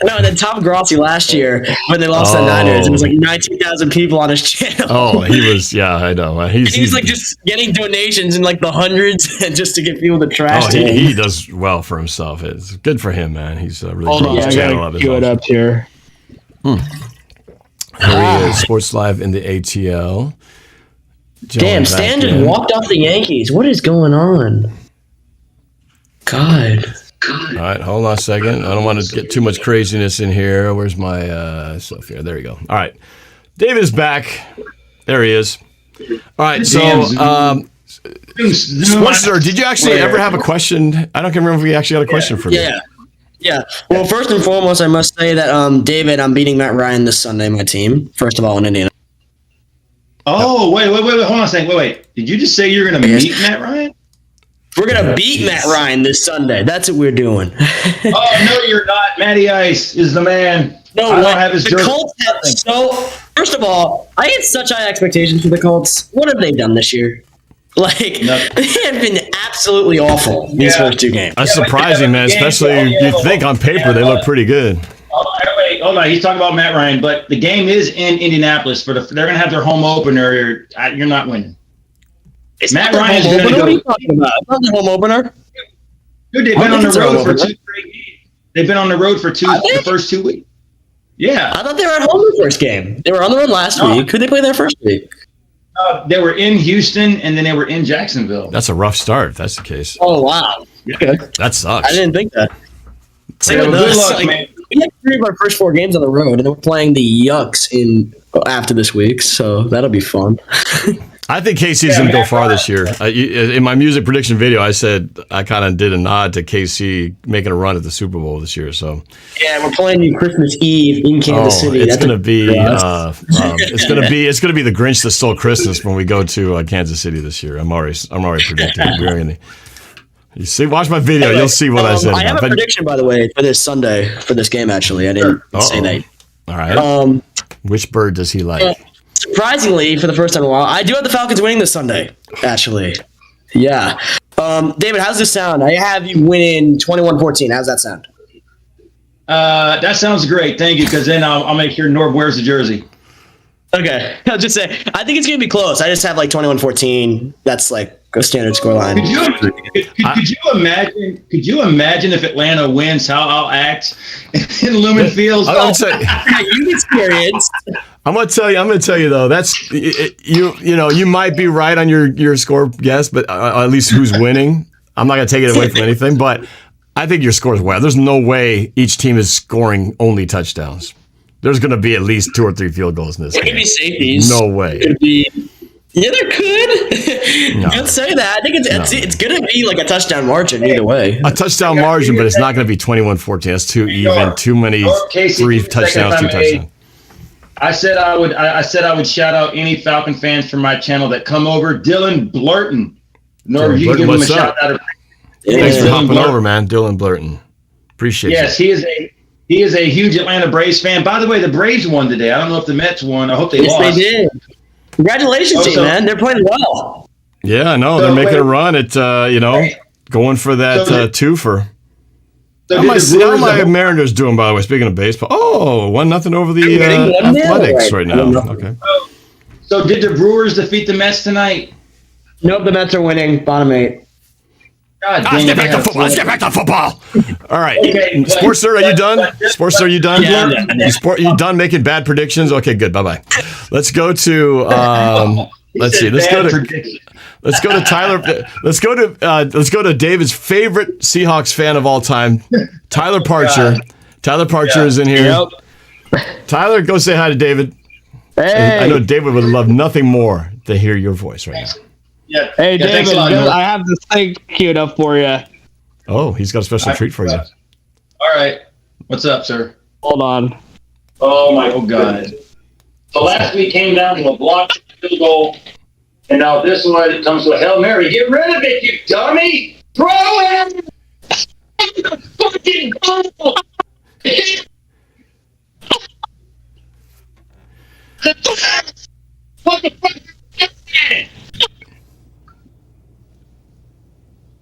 No, and then Tom Grossi last year when they lost the Niners, it was like 19,000 people on his channel. Oh, he was. Yeah, I know. And he was like just getting donations in like the hundreds just to get people to trash Oh, him. he does well for himself. It's good for him, man. He's really Hold grown on, his I channel gotta up. cue it up here. Here he is, Sports Live in the ATL. Damn, Stan just walked off the Yankees. What is going on? God. All right, hold on a second. I don't want to get too much craziness in here. Where's my stuff here? There you go. All right. David is back. There he is. All right, so Sportster, did you actually ever have a question? I don't remember if we actually had a question for you. Yeah. Well, first and foremost, I must say that David, I'm beating Matt Ryan this Sunday, my team. First of all, in Indiana. Oh, wait. Hold on a second. Wait. Did you just say you're going to meet Matt Ryan? We're going to beat Matt Ryan this Sunday. That's what we're doing. Oh, no, you're not. Matty Ice is the man. No, I don't have his the jersey. Colts have first of all, I had such high expectations for the Colts. What have they done this year? Like, they have been absolutely awful these first two games. That's surprising, man. Especially you think on paper they look pretty good. Wait, hold on. He's talking about Matt Ryan, but the game is in Indianapolis. They're going to have their home opener. You're not winning. Matt Ryan's going to go. What are you talking about? It's not the home opener. Dude, they've been on the road for 2 straight games. They've been on the road for the first 2 weeks. Yeah. I thought they were at home the first game. They were on the road last week. Who'd they play their first week? They were in Houston, and then they were in Jacksonville. That's a rough start if that's the case. Oh, wow. Okay. That sucks. I didn't think that. Yeah, with good us, luck, man. We had 3 of our first 4 games on the road, and then we're playing the Yucks after this week, so that'll be fun. I think KC's going to go far this year. In my music prediction video, I said I kind of did a nod to KC making a run at the Super Bowl this year. So yeah, we're playing you Christmas Eve in Kansas City. It's going to be it's going to be the Grinch that stole Christmas when we go to Kansas City this year. I'm already predicting it. We're gonna, you see, watch my video. You'll see what I said. I have a prediction, by the way, for this Sunday for this game. Actually, I didn't say that. All right. Which bird does he like? Surprisingly, for the first time in a while, I do have the Falcons winning this Sunday, actually. Yeah. David, how's this sound? I have you winning 21-14. How's that sound? That sounds great. Thank you, because then I'll make sure Norb wears the jersey. Okay. I'll just say, I think it's going to be close. I just have like 21-14. That's like a standard scoreline. Could you imagine if Atlanta wins, how I'll act in Lumen Fields? You experienced. I'm gonna tell you though. That's you might be right on your score guess, but at least who's winning. I'm not gonna take it away from anything, but I think your score is well. There's no way each team is scoring only touchdowns. There's gonna be at least 2 or 3 field goals in this game. Could be safeties. No way. Yeah, there could. No. Don't say that. I think it's gonna be like a touchdown margin either way. A touchdown margin, but it's not gonna be 21-14. That's too even. Too many 3 touchdowns, 2 touchdowns. I said I would shout out any Falcon fans from my channel that come over. Dylan Blurton. Norb, you can give him a shout out. Thanks for hopping over, man. Dylan Blurton. Appreciate it. Yes, he is a huge Atlanta Braves fan. By the way, the Braves won today. I don't know if the Mets won. I hope they lost. Yes, they did. Congratulations, team, man. They're playing well. Yeah, I know. They're making a run at going for that twofer. How my Mariners doing, by the way? Speaking of baseball, 1-0 over the Athletics right now. Okay. So did the Brewers defeat the Mets tonight? Nope, the Mets are winning. Bottom 8. God let's get back to football. Let's get back to football. All right. Okay, Sports Sir, are you done? Sports Sir, are you done? Yeah. You done making bad predictions? Okay, good. Bye-bye. Let's go to let's see. Let's go to Tyler. Let's go to David's favorite Seahawks fan of all time, Tyler Parcher. Tyler Parcher is in here. Yep. Tyler, go say hi to David. Hey. I know David would love nothing more to hear your voice right now. Yeah. Hey, David, I have this thing queued up for you. Oh, he's got a special treat for you. All right. What's up, sir? Hold on. Oh God. So last week came down to a blocked field goal, and now this one it comes to a Hail Mary. Get rid of it, you dummy! Throw it! Fucking goal! What the fuck?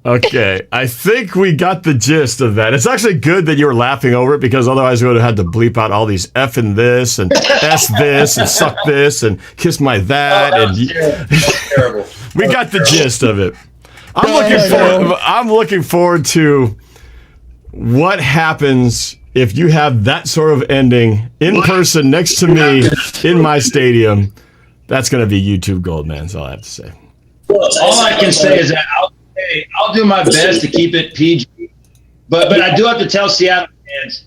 Okay, I think we got the gist of that. It's actually good that you were laughing over it because otherwise we would have had to bleep out all these F and this and S this and suck this and kiss my that. Terrible. We got the gist of it. I'm looking forward to what happens if you have that sort of ending in person next to me in my stadium. That's going to be YouTube gold, man. That's all I have to say. All I can say is that I'll do my best to keep it PG, but I do have to tell Seattle fans,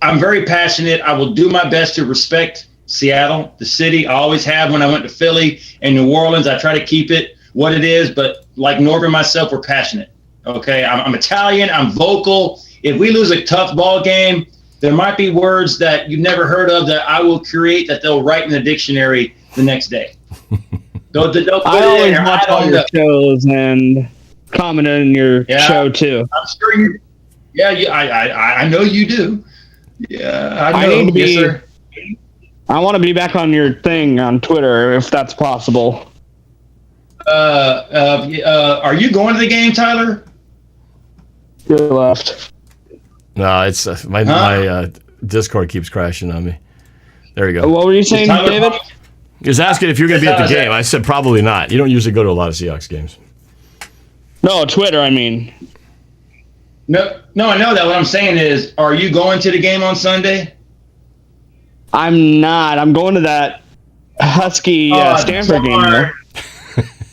I'm very passionate. I will do my best to respect Seattle, the city. I always have when I went to Philly and New Orleans. I try to keep it what it is, but like Norb and myself, we're passionate. Okay, I'm Italian. I'm vocal. If we lose a tough ball game, there might be words that you've never heard of that I will create that they'll write in the dictionary the next day. They'll put I it in always there. watch all your shows and comment on your show too. I'm sure you. Yeah, I know you do. Yeah, I know. need to be. Yes, sir. I want to be back on your thing on Twitter if that's possible. Are you going to the game, Tyler? You're left. No, it's my Discord keeps crashing on me. There you go. What were you saying, David? He was asking if you're going to be at the game. I said probably not. You don't usually go to a lot of Seahawks games. No, Twitter, I mean. No, I know that. What I'm saying is, are you going to the game on Sunday? I'm not. I'm going to that Husky Stanford game, though.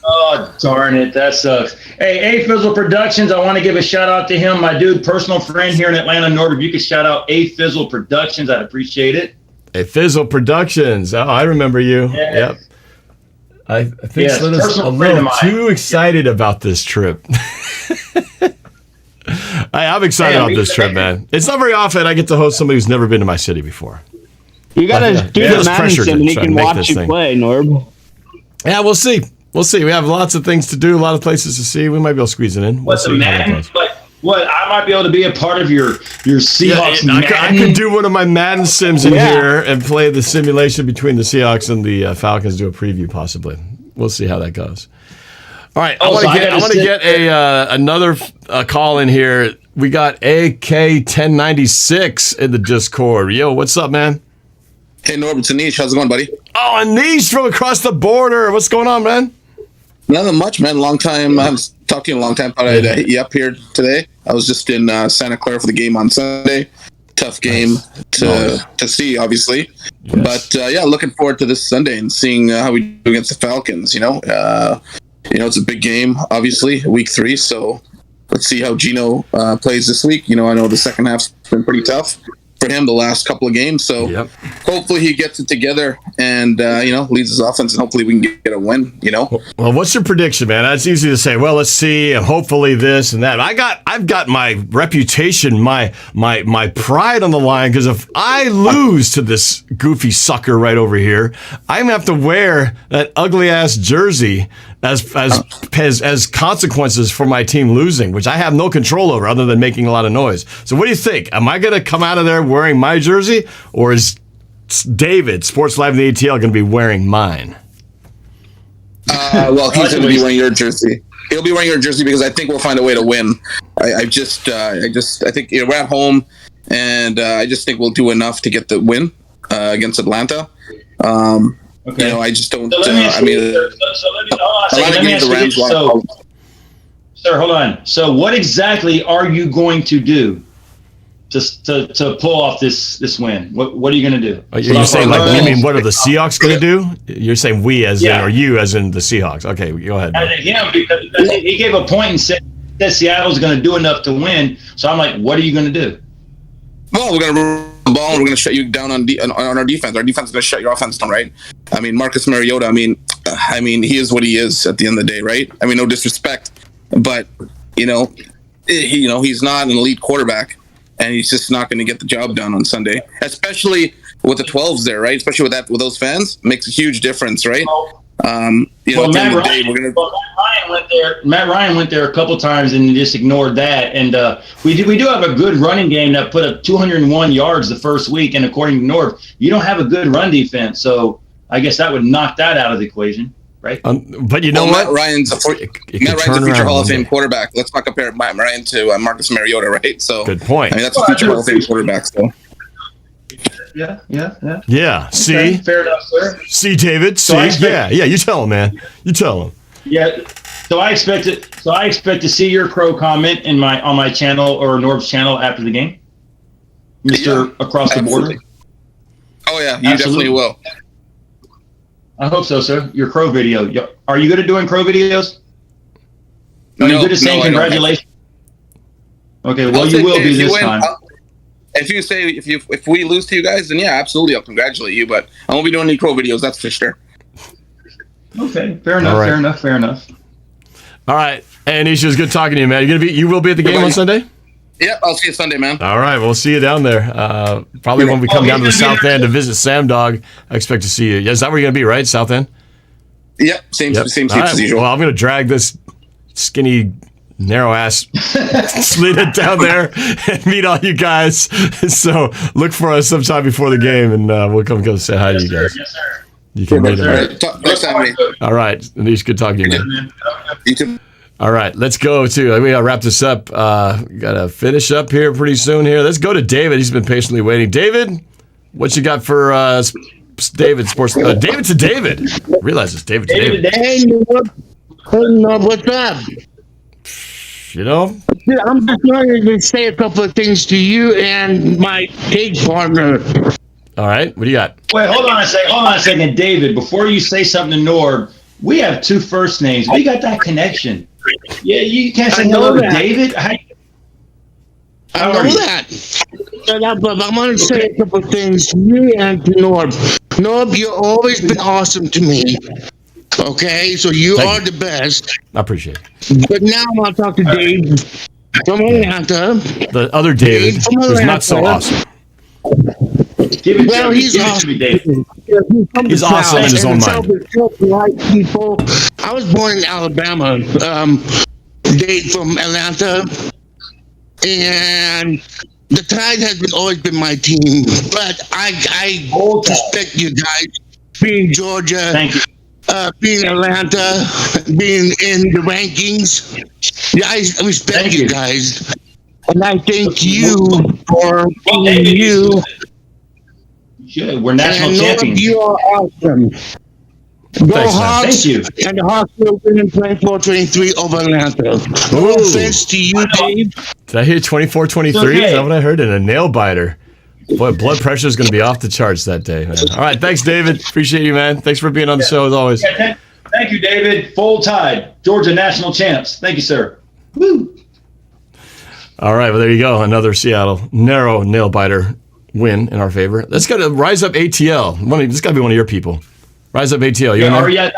Oh, darn it. That sucks. Hey, A Fizzle Productions, I want to give a shout out to him. My dude, personal friend here in Atlanta, Norb. If you could shout out A Fizzle Productions, I'd appreciate it. Hey, Fizzle Productions. Oh, I remember you. Yeah. Yep. I think Slynn's a little too excited about this trip. I'm excited about this trip, man. It's not very often I get to host somebody who's never been to my city before. You got to do the Madden sim and he can watch you play, Norb. Yeah, we'll see. We'll see. We have lots of things to do, a lot of places to see. We might be able to squeeze it in. What's the Madden? What? I might be able to be a part of your Seahawks Madden? I could do one of my Madden sims in here and play the simulation between the Seahawks and the Falcons, do a preview possibly. We'll see how that goes. All right. I want to get another call in here. We got AK1096 in the Discord. Yo, what's up, man? Hey, Norb, it's Anish. How's it going, buddy? Oh, Anish from across the border. What's going on, man? Nothing much, man. Long time. I haven't talked to you in a long time. Thought I'd hit you up here today. I was just in Santa Clara for the game on Sunday. Tough game to see, obviously. Yes. But, looking forward to this Sunday and seeing how we do against the Falcons, it's a big game, obviously, week 3. So let's see how Gino plays this week. I know the second half's been pretty tough for him the last couple of games. So hopefully he gets it together and, leads his offense and hopefully we can get a win, Well, what's your prediction, man? That's easy to say. Well, let's see. Hopefully this and that. I've got my reputation, my pride on the line because if I lose to this goofy sucker right over here, I'm going to have to wear that ugly ass jersey as consequences for my team losing, which I have no control over other than making a lot of noise. So what do you think? Am I going to come out of there wearing my jersey, or is David, Sports Live in the ATL, going to be wearing mine? Well, he's going to be wearing your jersey. He'll be wearing your jersey because I think we'll find a way to win. I think we're at home, and I just think we'll do enough to get the win against Atlanta. Okay. I just don't. Sir, hold on. So, what exactly are you going to do to pull off this win? What are you going to do? You're saying what are the Seahawks going to do? You're saying we as in, or you as in the Seahawks? Okay, go ahead. Because he gave a point and said that Seattle's going to do enough to win. So I'm like, what are you going to do? Well, we're going to run the ball and we're going to shut you down on our defense. Our defense is going to shut your offense down, right? I mean, Marcus Mariota. I mean, he is what he is at the end of the day, right? I mean, no disrespect, but he's not an elite quarterback. and he's just not going to get the job done on Sunday, especially with the 12s there, right? Especially with those fans, makes a huge difference, right? Matt Ryan went there a couple times and just ignored that. And we do have a good running game that put up 201 yards the first week. And according to Norb, you don't have a good run defense, so I guess that would knock that out of the equation, right? But you know what? Matt Ryan's a future Hall of Fame quarterback. Let's not compare Matt Ryan to Marcus Mariota, right? So good point. I mean, that's a future Hall of Fame quarterback. So. Yeah. See, okay, fair enough, sir. See, David. See, you tell him, man. You tell him. Yeah. So I expect to see your crow comment on my channel or Norb's channel after the game, Mr. Across the Border. Oh yeah, you definitely will. I hope so, sir. Your crow video. Are you good at doing crow videos? Are you good at saying congratulations? Okay, well you will be this time. If we lose to you guys, then yeah, absolutely, I'll congratulate you. But I won't be doing any crow videos, that's for sure. Okay, fair enough. Fair enough. All right, and Nisha, it's good talking to you, man. You will be at the game on Sunday? Yep, I'll see you Sunday, man. All right, we'll see you down there. Probably when we come down to the South End to visit Sam Dog, I expect to see you. Is that where you're going to be, right? South End? Yep, same seats as usual. Well, I'm going to drag this skinny, narrow-ass Slita down there and meet all you guys. So look for us sometime before the game, and we'll come say hi to you guys. Yes, sir. You can meet them. Next time, all right, Anish, good talking to you, man. You too. All right, let's go to. We got to wrap this up. Got to finish up here pretty soon. Here, let's go to David. He's been patiently waiting. David, what you got for David Sports? David to David. I realize it's David to David. Hey, Norb, what's up? You know, I'm just wanting to say a couple of things to you and my page partner. All right, what do you got? Wait, hold on a second, David. Before you say something to Norb, we have two first names. We got that connection. Yeah, you can't say hello to David. I know that. But I want to say a couple of things to you and to Norb. Norb, you've always been awesome to me. Okay, so you are the best. I appreciate it. But now I want to talk to Dave from Atlanta. The other David is not so awesome. Well, he's awesome. He's awesome in his own mind. People. I was born in Alabama. Dave from Atlanta, and the Tide has always been my team. But I respect you guys, being Georgia. Thank you. Being Atlanta, being in the rankings. Yeah, I respect you guys. And I thank you for being you. Yeah, we're national champions. You are awesome. Go Hawks. Thank you. And the Hawks will win in 24-23 over Atlanta. No offense to you, Dave. Did I hear 24-23? Okay. Is that what I heard? And a nail biter. Boy, blood pressure is going to be off the charts that day, man. All right, thanks, David. Appreciate you, man. Thanks for being on the show as always. Yeah, thank you, David. Full Tide, Georgia national champs. Thank you, sir. Woo. All right, well, there you go. Another Seattle narrow nail biter win in our favor. Let's go to Rise Up ATL. This got to be one of your people. Rise Up ATL. You in there? Yeah,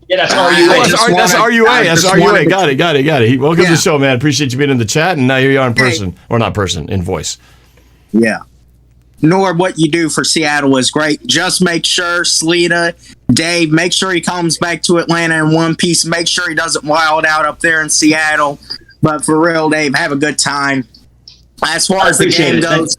that's RUA. That's RUA. That's RUA. Got it. Welcome to the show, man. Appreciate you being in the chat. And now here you are in person. Or not person, in voice. Yeah. Norb, what you do for Seattle is great. Just make sure, Slita, Dave, make sure he comes back to Atlanta in one piece. Make sure he doesn't wild out up there in Seattle. But for real, Dave, have a good time. As far as the game goes,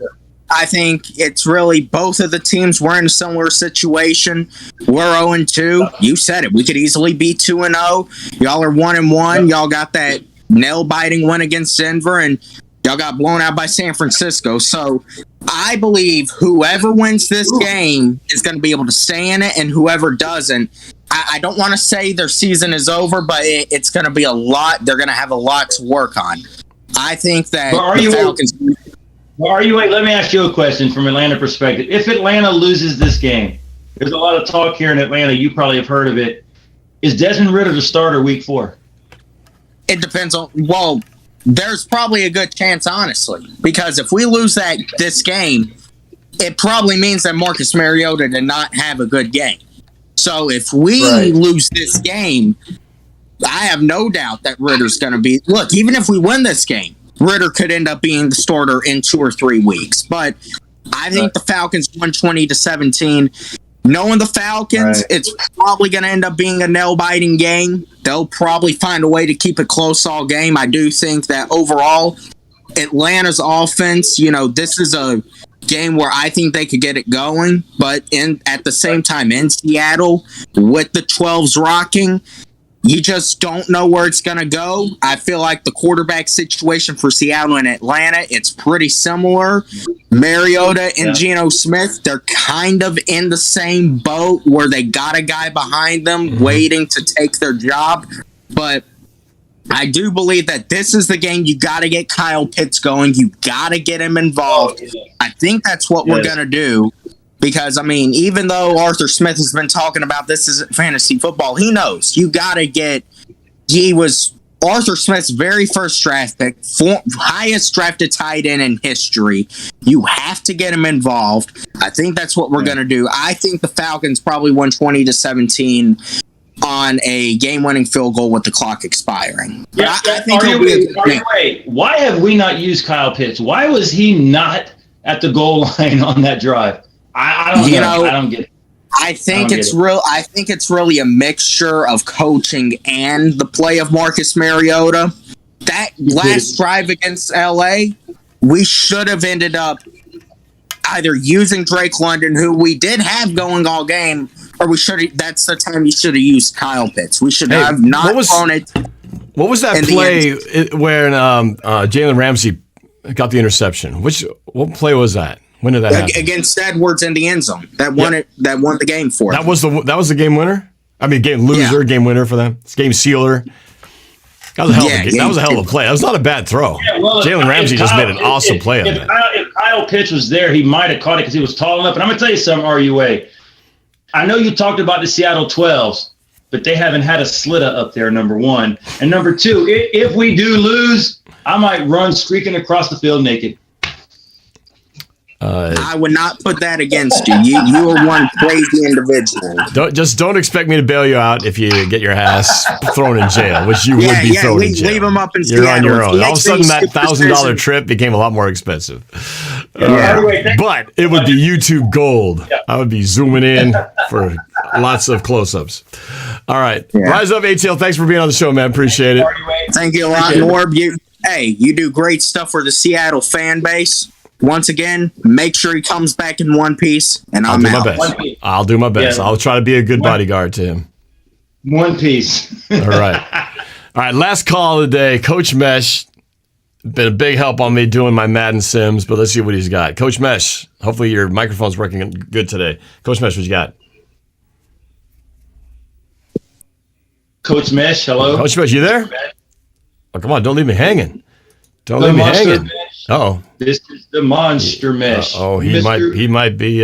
I think it's really both of the teams were in a similar situation. We're 0-2. You said it. We could easily be 2-0. Y'all are 1-1. Y'all got that nail-biting win against Denver, and y'all got blown out by San Francisco. So I believe whoever wins this game is going to be able to stay in it, and whoever doesn't, I don't want to say their season is over, but it's going to be a lot. They're going to have a lot to work on. I think that the Falcons... Let me ask you a question from Atlanta perspective. If Atlanta loses this game, there's a lot of talk here in Atlanta. You probably have heard of it. Is Desmond Ridder the starter week 4? It depends on... Well, there's probably a good chance, honestly, because if we lose this game, it probably means that Marcus Mariota did not have a good game. So if we lose this game, I have no doubt that Ritter's going to be... Look, even if we win this game, Ritter could end up being the starter in 2 or 3 weeks. But I think the Falcons 120-17. Knowing the Falcons, it's probably going to end up being a nail-biting game. They'll probably find a way to keep it close all game. I do think that overall, Atlanta's offense, this is a game where I think they could get it going. But at the same time, in Seattle, with the 12s rocking, you just don't know where it's going to go. I feel like the quarterback situation for Seattle and Atlanta, it's pretty similar. Mariota and Geno Smith, they're kind of in the same boat where they got a guy behind them waiting to take their job. But I do believe that this is the game you got to get Kyle Pitts going. You got to get him involved. I think that's what we're going to do. Because, even though Arthur Smith has been talking about this as fantasy football, he knows you got to he was Arthur Smith's very first draft pick, highest drafted tight end in history. You have to get him involved. I think that's what we're going to do. I think the Falcons probably won 20-17 on a game-winning field goal with the clock expiring. Yeah, I think wait, why have we not used Kyle Pitts? Why was he not at the goal line on that drive? I don't know. I don't get it. I think it's really a mixture of coaching and the play of Marcus Mariota. That last drive against LA, we should have ended up either using Drake London, who we did have going all game, or that's the time you should have used Kyle Pitts. We should have not thrown it. What was that play where Jalen Ramsey got the interception? What play was that? When did that happen? Against Edwards in the end zone. That won it. That won the game for them. That was the game winner? Game loser, game winner for them. It's game sealer. That was a hell of a play. That was not a bad throw. Yeah, Jalen Ramsey just made an awesome play on that. If Kyle Pitts was there, he might have caught it because he was tall enough. And I'm going to tell you something, RUA. I know you talked about the Seattle 12s, but they haven't had a Slitta up there, number one. And number two, if we do lose, I might run streaking across the field naked. I would not put that against you. You are one crazy individual. Don't expect me to bail you out if you get your ass thrown in jail, which you would be thrown in jail. Leave him up in You're on your own. All of a sudden, that $1,000 trip became a lot more expensive. But it would be YouTube gold. I would be zooming in for lots of close-ups. All right. Rise up, ATL. Thanks for being on the show, man. Appreciate it. Thank you a lot, Norb. You do great stuff for the Seattle fan base. Once again, make sure he comes back in one piece, and I'll do my best. I'll do my best. I'll try to be a good bodyguard to him. One piece. All right. Last call of the day. Coach Mesh. Been a big help on me doing my Madden Sims, but let's see what he's got. Coach Mesh, hopefully your microphone's working good today. Coach Mesh, what you got? Coach Mesh, hello? Coach Mesh, you there? Oh, come on, don't leave me hanging. Don't leave me hanging. Uh-oh. This is the Monster Mesh. He might be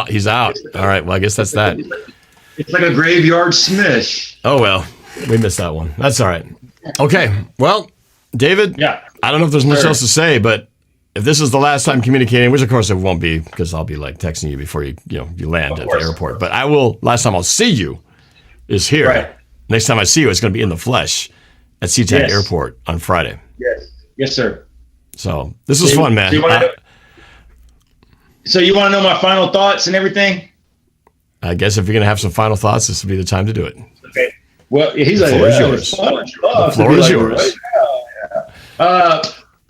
he's out. All right, well, I guess that's that. It's like a graveyard smish. Oh, well, we missed that one. That's all right. Okay, well, David, I don't know if there's much else to say, but if this is the last time communicating, which of course it won't be because I'll be like texting you before you land at the airport, but last time I'll see you is here. Right. Next time I see you, it's going to be in the flesh at SeaTac Airport on Friday. Yes, sir. So this was fun, man. So you want to know my final thoughts and everything? I guess if you're going to have some final thoughts, this would be the time to do it. Okay. Well, he's like, the floor is yours.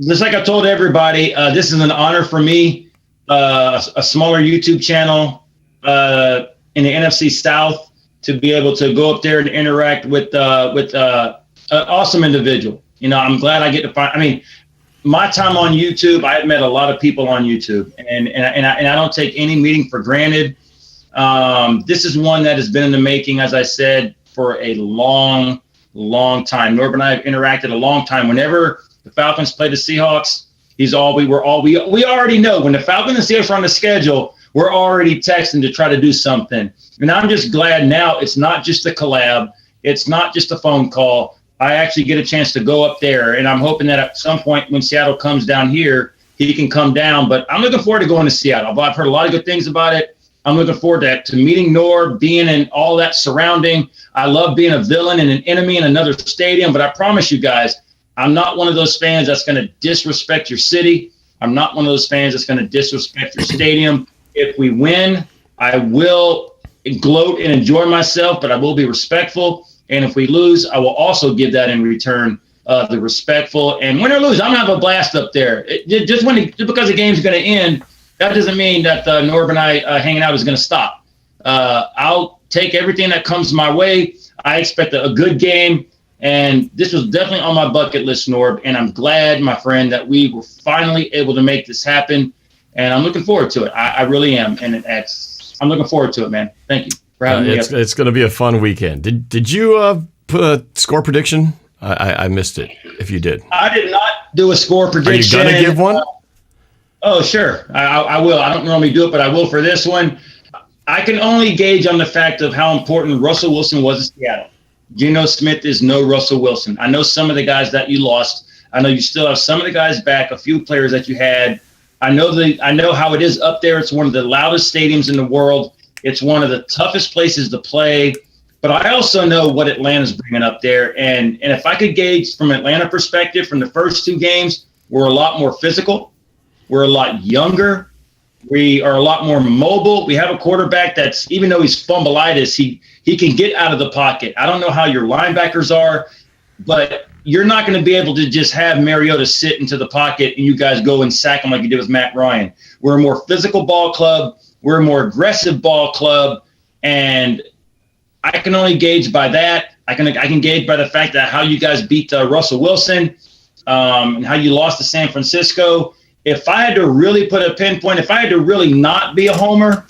Just like I told everybody, this is an honor for me. A smaller YouTube channel in the NFC South to be able to go up there and interact with an awesome individual. I'm glad I get to find. I mean, my time on YouTube, I've met a lot of people on YouTube, and I don't take any meeting for granted. This is one that has been in the making, as I said, for a long time. Norb and I have interacted a long time. Whenever the Falcons play the Seahawks, we already know when the Falcons and Seahawks are on the schedule, we're already texting to try to do something. And I'm just glad now it's not just a collab, it's not just a phone call. I actually get a chance to go up there, and I'm hoping that at some point when Seattle comes down here, he can come down. But I'm looking forward to going to Seattle. I've heard a lot of good things about it. I'm looking forward to meeting Norb, being in all that surrounding. I love being a villain and an enemy in another stadium, but I promise you guys, I'm not one of those fans that's going to disrespect your city. I'm not one of those fans that's going to disrespect your stadium. If we win, I will gloat and enjoy myself, but I will be respectful. And if we lose, I will also give that in return, the respectful. And win or lose, I'm going to have a blast up there. Just because the game's going to end, that doesn't mean that Norb and I hanging out is going to stop. I'll take everything that comes my way. I expect a good game. And this was definitely on my bucket list, Norb. And I'm glad, my friend, that we were finally able to make this happen. And I'm looking forward to it. I really am. And I'm looking forward to it, man. Thank you for having me. It's going to be a fun weekend. Did you put a score prediction? I missed it, if you did. I did not do a score prediction. Are you going to give one? Oh, sure. I will. I don't normally do it, but I will for this one. I can only gauge on the fact of how important Russell Wilson was in Seattle. Geno Smith is no Russell Wilson. I know some of the guys that you lost. I know you still have some of the guys back, a few players that you had. I know how it is up there. It's one of the loudest stadiums in the world. It's one of the toughest places to play. But I also know what Atlanta's bringing up there. And if I could gauge from Atlanta perspective, from the first two games, we're a lot more physical. We're a lot younger. We are a lot more mobile. We have a quarterback that's, even though he's fumbleitis, he can get out of the pocket. I don't know how your linebackers are, but you're not going to be able to just have Mariota sit into the pocket and you guys go and sack him like you did with Matt Ryan. We're a more physical ball club. We're a more aggressive ball club. And I can only gauge by that. I can gauge by the fact that how you guys beat Russell Wilson and how you lost to San Francisco. If I had to really put a pinpoint, if I had to really not be a homer,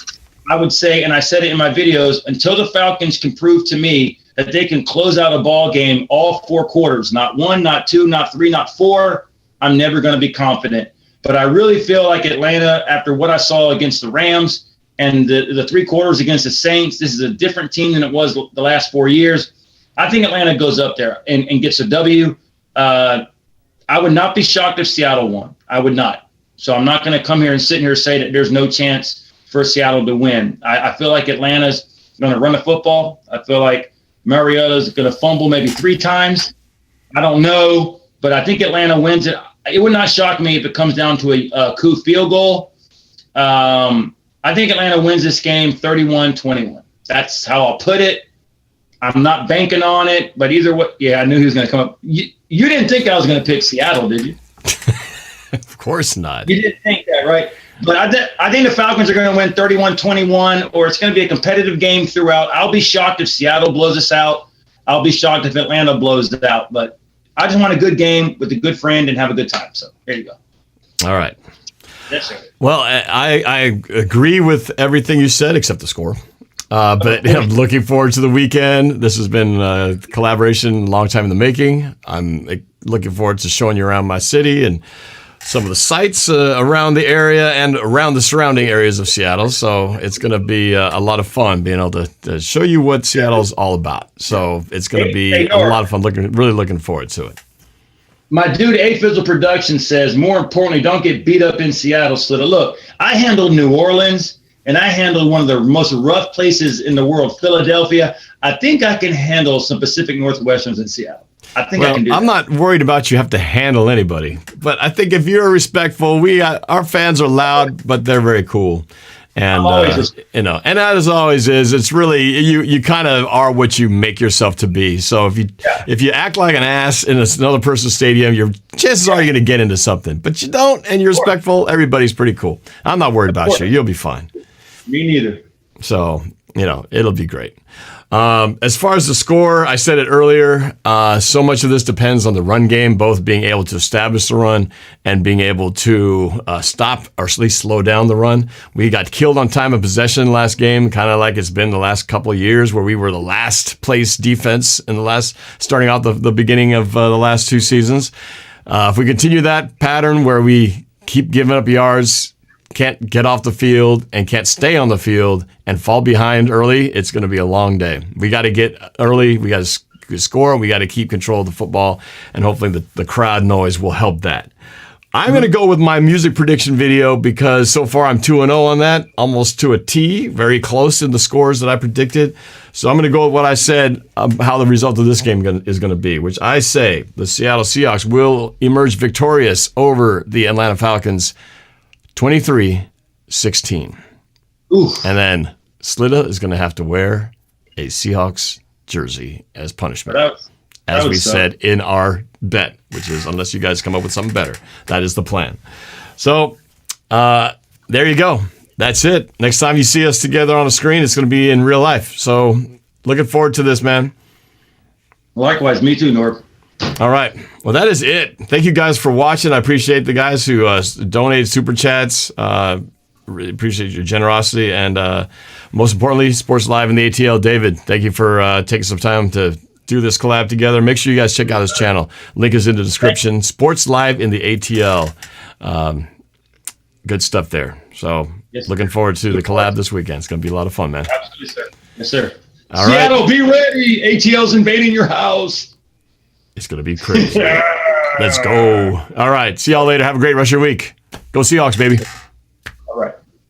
I would say, and I said it in my videos, until the Falcons can prove to me that they can close out a ball game all four quarters, not one, not two, not three, not four, I'm never going to be confident. But I really feel like Atlanta, after what I saw against the Rams and the three quarters against the Saints, this is a different team than it was the last 4 years. I think Atlanta goes up there and gets a W. I would not be shocked if Seattle won. I would not. So I'm not going to come here and sit here and say that there's no chance for Seattle to win. I feel like Atlanta's going to run the football. I feel like Mariota's going to fumble maybe 3 times. I don't know, but I think Atlanta wins it. It would not shock me if it comes down to a coup field goal. I think Atlanta wins this game 31-21. That's how I'll put it. I'm not banking on it, but either way, yeah, I knew he was going to come up. You didn't think I was going to pick Seattle, did you? Of course not. You didn't think that, right? But I think the Falcons are going to win 31-21, or it's going to be a competitive game throughout. I'll be shocked if Seattle blows us out. I'll be shocked if Atlanta blows it out. But I just want a good game with a good friend and have a good time. So there you go. All right. Yes, sir. Well, I agree with everything you said except the score. But I'm looking forward to the weekend. This has been a collaboration, a long time in the making. I'm looking forward to showing you around my city and some of the sites around the area and around the surrounding areas of Seattle. So it's going to be a lot of fun being able to show you what Seattle's all about. So it's going to be a lot of fun. Really looking forward to it. My dude, A Fizzle Production says, more importantly, don't get beat up in Seattle. So look, I handled New Orleans and I handled one of the most rough places in the world, Philadelphia. I think I can handle some Pacific Northwesterns in Seattle. I think I can do that. I'm not worried about you have to handle anybody, but I think if you're respectful, our fans are loud, but they're very cool. And, and as always it's really, you kind of are what you make yourself to be. So if you act like an ass in another person's stadium, your chances are you're going to get into something, but you don't, and you're respectful. Everybody's pretty cool. I'm not worried about you. You'll be fine. Me neither. So, it'll be great. As far as the score, I said it earlier, so much of this depends on the run game, both being able to establish the run and being able to stop or at least slow down the run. We got killed on time of possession last game, kind of like it's been the last couple of years where we were the last place defense in starting out the beginning of the last 2 seasons. If we continue that pattern where we keep giving up yards, can't get off the field and can't stay on the field and fall behind early, it's going to be a long day. We got to get early. We got to score. We got to keep control of the football, and hopefully the crowd noise will help that. I'm going to go with my music prediction video because so far I'm 2-0 on that, almost to a T, very close in the scores that I predicted. So I'm going to go with what I said, how the result of this game is going to be, which I say the Seattle Seahawks will emerge victorious over the Atlanta Falcons 23-16. And then Slida is going to have to wear a Seahawks jersey as punishment. As we said in our bet, which is unless you guys come up with something better. That is the plan. So there you go. That's it. Next time you see us together on a screen, it's going to be in real life. So looking forward to this, man. Likewise. Me too, Norb. All right. Well, that is it. Thank you guys for watching. I appreciate the guys who donate super chats. Really appreciate your generosity. And most importantly, Sports Live in the ATL. David, thank you for taking some time to do this collab together. Make sure you guys check out his channel. Link is in the description. Sports Live in the ATL. Good stuff there. So looking forward to the collab this weekend. It's going to be a lot of fun, man. Absolutely, sir. Yes, sir. All Seattle, right. be ready. ATL's invading your house. It's going to be crazy. Let's go. All right. See y'all later. Have a great rest of your week. Go Seahawks, baby.